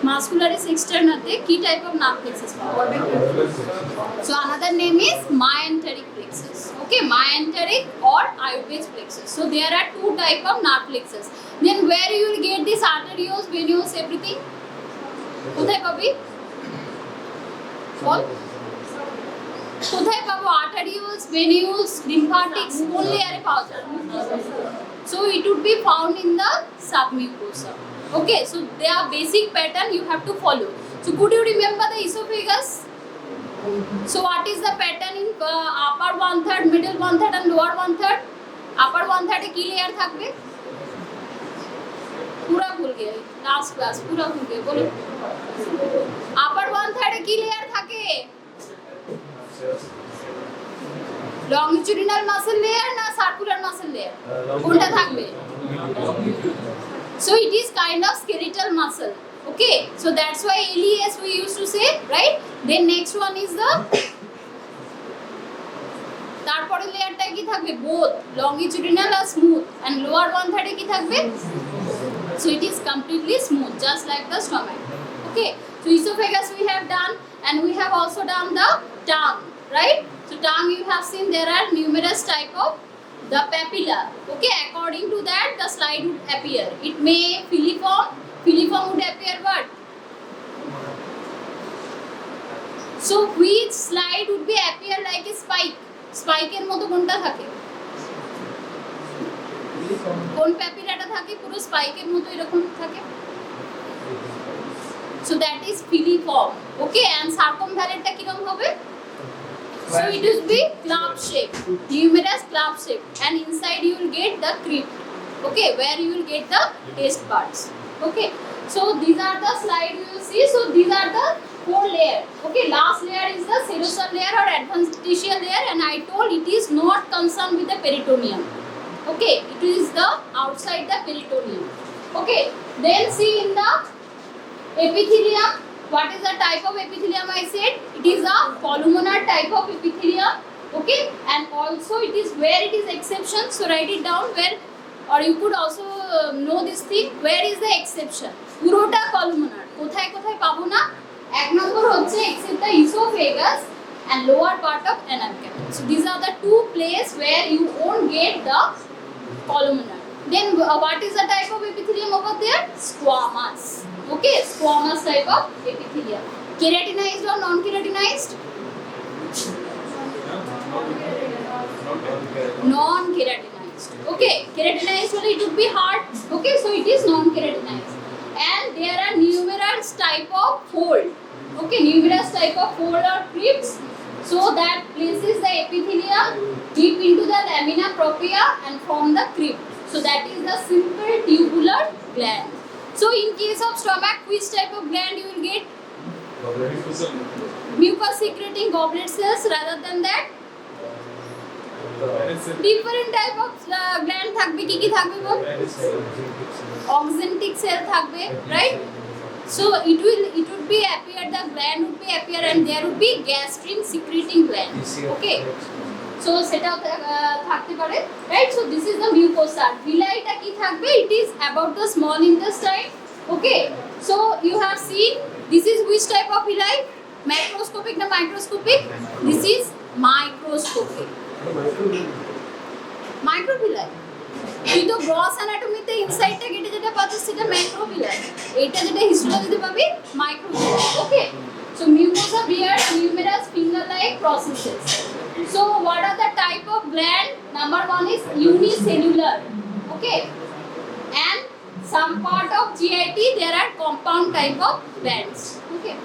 Muscularis externa তে কি type of nerve plexus পাওয়া যায়? So another name is myenteric plexus. Okay, myenteric or iodate plexus. So there are 2 type of nerve plexus. Then where you will get this arterioles, venules, everything? কোথায় পাবি? বল। কোথায় পাবো arterioles, venules, lymphatics? কোন লেয়ারে পাওয়া যায়? So it would be found in the submucosa. Okay, so their basic pattern you have to follow. So could you remember the esophagus? So what is the pattern in upper 1/3, middle 1/3 and lower 1/3? Upper 1/3 এ কি layer থাকবে? পুরা ভুল গিয়ে last class পুরা ভুল গিয়ে বলো। upper 1/3 এ কি লেয়ার থাকে? longitudinal muscle layer না circular muscle layer? কোনটা থাকবে? So it is kind of skeletal muscle. Okay, so that's why LES we used to say, right? Then next one is the তারপরে লেয়ারটা কি থাকবে? both longitudinal R smooth, and lower 1/3 এ কি থাকবে? So it is completely smooth, just like the stomach. Okay, so esophagus we have done, and we have also done the tongue, right? So tongue you have seen there are numerous type of the papilla. Okay, according to that the slide would appear. It may filiform would appear what? So which slide would be appear like a spike? Spike এর মতো কোনটা থাকে? কোন প্যাপিলাটা থাকে পুরো স্পাইকের মতো এরকম থাকে? So that is filiform. Okay, and circumferentটা কিরকম হবে? So it will be club shape, numerous club shape, and inside you will get the crypt. Okay, where you will get the taste buds. Okay, so these are the slide you will see. So these are the 4 layer. Okay, last layer is the serosa layer or adventitial layer, and I told it is not concerned with the peritoneum. Okay, it is the outside the peritoneum. Okay, then see in the epithelium. What is the type of epithelium I said? It is a columnar type of epithelium. Okay, and also it is where it is exception. So write it down where, or you could also know this thing. Where is the exception? পুরোটা columnar. কোথায় কোথায় পাবো না? এক নম্বর হচ্ছে except the esophagus and lower part of anal cavity. So these are the 2 places where you won't get the columnar. Then what is the type of epithelium over there? Squamous. Okay, squamous type of epithelium. Keratinized or non-keratinized? Non-keratinized. keratinized. Okay, keratinized only it would be hard. Okay, so it is non-keratinized. And there are numerous type of fold. Okay, numerous type of fold or crypts. So that places the epithelium deep into the lamina propria and form the crypt. So that is the simple tubular gland. So in case of stomach, which type of gland you will get? Mucus secreting goblet cells. Rather than that, different type of gland থাকবে কি থাকবে বল? Oxyntic cell থাকবে, right? So it would be appear, the gland would be appear, and there would be gastrin secreting gland. Okay, so সেটাও থাকতে পারে, right? So this is the mucosa. Villi-টা কি থাকবে? It is about the small intestine. Okay, so you have seen this is which type of villi? Macroscopic na microscopic? This is microscopic. Microvilli. তুই তো gross অ্যানাটমিতে ইনসাইডটা কেটে যেটা পাচ্ছিস সেটা ম্যাক্রোভিলাই, এইটা যেটা হিস্টোলজিতে পাবি microvilli. Okay, so mucosa bears numerous finger-like processes. So what are the type of gland? Number one is unicellular. Okay, and some part of GIT there are compound type of glands. Okay,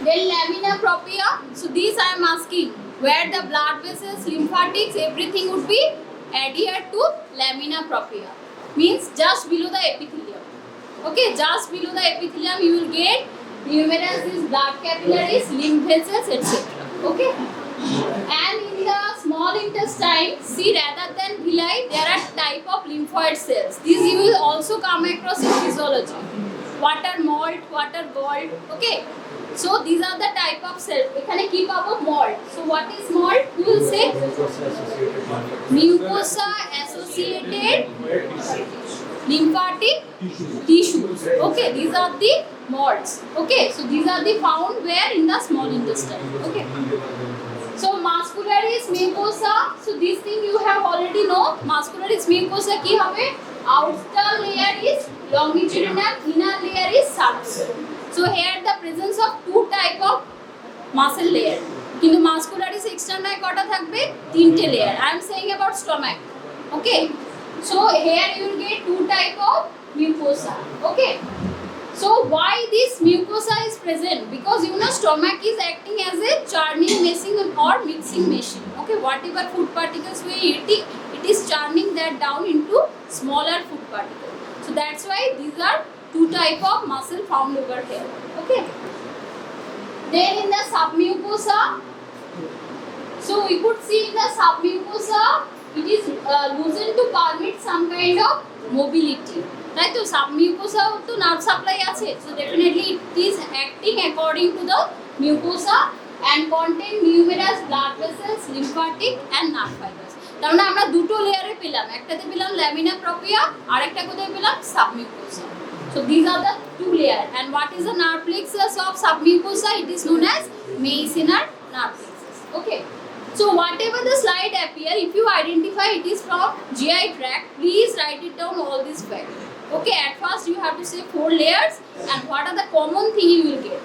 then lamina propria. So these I am asking where the blood vessels, lymphatics, everything would be adhere to lamina propria, means just below the epithelium. Okay, just below the epithelium you will get numerous is blood capillaries, lymph vessels, etc. Okay, and in the small intestine, see, rather than villi there are type of lymphoid cells. These you will also come across in physiology. Water malt, water gall. Okay, so these are the type of cells. এখানে কি পাবো? Malt. So what is malt? We will say mucosa associated lymphatic tissues. Okay, these are the malts. Okay, so these are the found where in the small intestine. Okay, so muscularis mucosa. So this thing you have already know. Muscularis mucosa কি হবে? Outer layer is longitudinal, inner layer is submucosa. So here the presence of two type of muscle layer. কিন্তু muscularis externa কটা থাকবে? তিনটে layer. I am saying about stomach. Okay, so here you will get two type of mucosa. Okay, so why this mucosa is present? Because you know stomach is acting as a churning machine or mixing machine. Okay, whatever food particles we are eating, it is churning that down into smaller food particles. So that's why these are two type of muscle found over here. Okay, then in the submucosa, so we could see in the submucosa it is loosened to permit some kind of mobility. Right, so submucosa to nerve supply আছে, so definitely it is acting according to the mucosa and contain numerous blood vessels, lymphatic and nerve fibers. তার মানে আমরা দুটো লেয়ারে পেলাম, একটাতে পেলাম lamina প্রপিয়া আর একটা কোথায় পেলাম? Submucosa. So these are the two layer. And what is the nerve plexus of submucosa? It is known as Meissner nerve plexus. Okay, so whatever the slide appear, if you identify it is from GI tract, please write it down all these facts. Okay, at first you have to say 4 layers and what are the common thing you will get.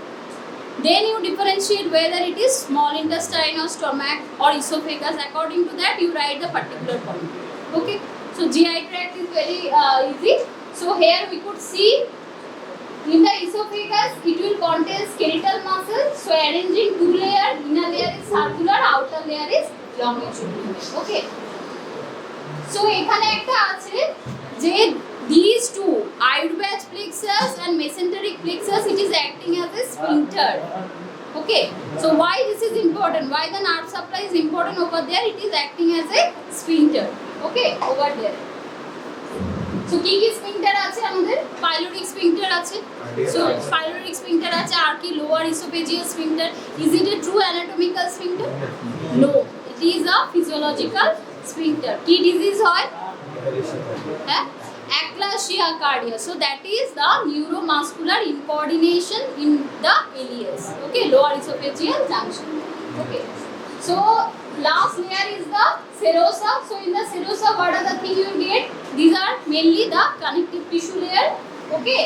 Then you differentiate whether it is small intestine or stomach or esophagus. According to that you write the particular point. Okay, so GI tract is very easy. So here we could see in the esophagus it will contain skeletal muscle. So arranging two layer, inner layer is circular, outer layer is longitudinal. Okay, so এখানে একটা আছে যে these two Iodbach plexus and mesenteric plexus, it is acting as a sphincter. Okay, so why this is important? Why the nerve supply is important over there? It is acting as a sphincter. Okay, over there. So কি কি sphincter আছে আমাদের? Pyloric sphincter আছে. So pyloric sphincter আছে, আর কি lower esophageal sphincter. Is it a true anatomical sphincter? No, it is a physiological sphincter. কি disease হয়? হ্যাঁ, Aclasia cardia. So that is the neuromuscular incoordination in the ileus. Okay, lower esophageal junction. Okay, so last layer is the serosa. So in the serosa, what are the things you get? These are mainly the connective tissue layer. Okay,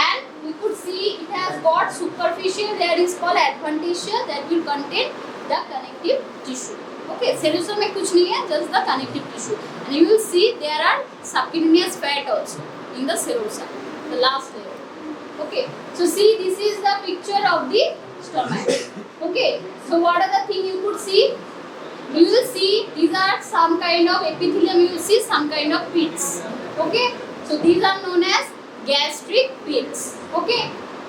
and we could see it has got superficial layer is called adventitia that will contain the connective tissue. Okay, serosa में कुछ नहीं है, just the connective tissue. And you will see there are subcutaneous fat also in the serosa, the last layer. Okay, so see, this is the picture of the stomach. Okay, so what are the things you could see? You will see these are some kind of epithelium. You will see some kind of pits. Okay, so these are known as gastric pits. Okay,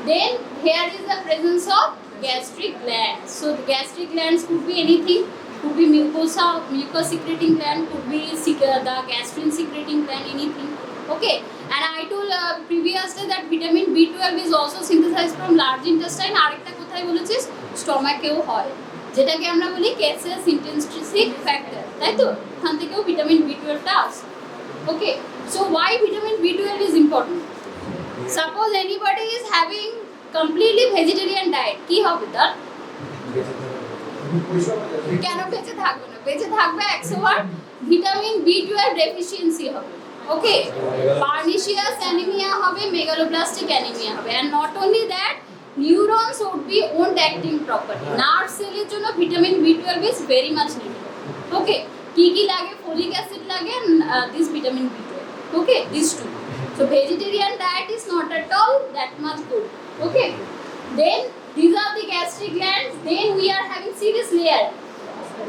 then here is the presence of gastric glands. So the gastric glands could be anything. Could be mucosa, mucus secreting gland. Could be the gastrin secreting gland. Anything. Okay, and I told previously that vitamin B12 is also synthesized from large intestine. আরেকটা কোথায় বলেছিস? স্টমাকেও হয়, যেটাকে আমরা বলি Cassius intrinsic factor, তাই তো? ওখান থেকেও ভিটামিন B12 টা আসে। Okay, so why vitamin B12 is important? Suppose anybody is having completely vegetarian diet, কি হবে তার? কেন বেঁচে থাকবে না? বেঁচে থাকবে 100 ভিটামিন B12 ডেফিসিয়েন্সি হবে। ওকে, পার্নিশিয়াস অ্যানিমিয়া হবে, মেগালোব্লাস্টিক অ্যানিমিয়া হবে, and not only that, neurons would be won't acting properly. Nerve সেলের জন্য vitamin B12 is very much needed. ওকে, কি কি লাগে? ফলিক অ্যাসিড লাগে, this vitamin B12. Okay, these two. So vegetarian diet is not at all that much good. Okay, then these are the gastric glands. Then we are having serious layer.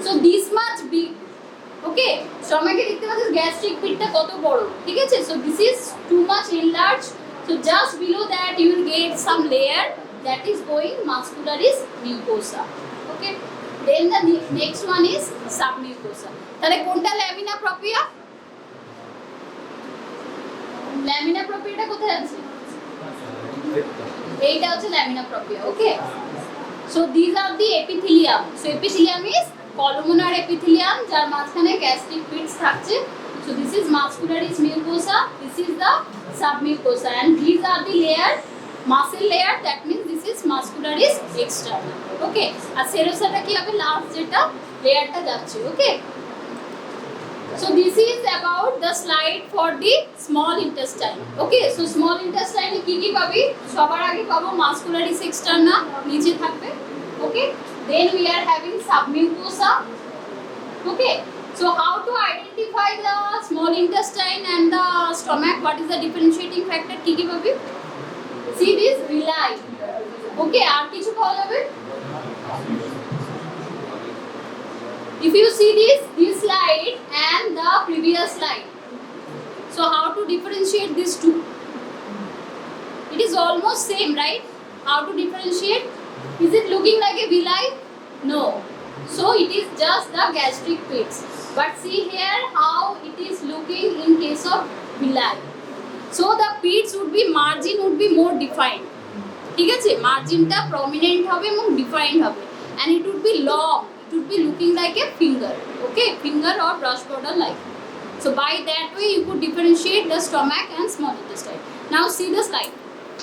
So this much big. Okay, stomach এ দেখতে পাচ্ছেন gastric পিটটা কত বড়, ঠিক আছে? So this is too much enlarged. So just below that you will get some layer that is going muscularis mucosa. Okay, then the next one is submucosa. তাহলে কোনটা lamina প্রপ্রিয়া? Lamina প্রপ্রিয়াটা কোথায় আছে? এইটা হচ্ছে lamina propria. Okay, so these are the epithelium. So epithelium is columnar epithelium, যার মাঝখানে gastric pits থাকছে। So this is muscularis mucosa, this is the submucosa, and these are the layer, muscle layer, that means this is muscularis externa. Okay, আর সেরোসাটা কি হবে? Last যেটা লেয়ারটা যাচ্ছে। ওকে, so this is about the slide for the small intestine. Okay, so small intestine এ কি কি পাবি? সবার আগে পাবো muscularis externa, নিচে থাকবে। Okay, then we are having submucosa. Okay, so how to identify the small intestine and the stomach? What is the differentiating factor? কি কি পাবি? See this villi. Okay, আর কিছু পাওয়া যাবে? If you see this slide and the previous slide, so how to differentiate these two? It is almost same, right? How to differentiate? Is it looking like a villi? No. So it is just the gastric pits. But see here how it is looking in case of villi. So the pits would be, margin would be more defined. ঠিক আছে, মার্জিনটা prominent হবে এবং defined হবে, and it would be long. It would be looking like a finger. Okay, finger or brush border like. So by that way you could differentiate the stomach and small intestine. Now see the slide.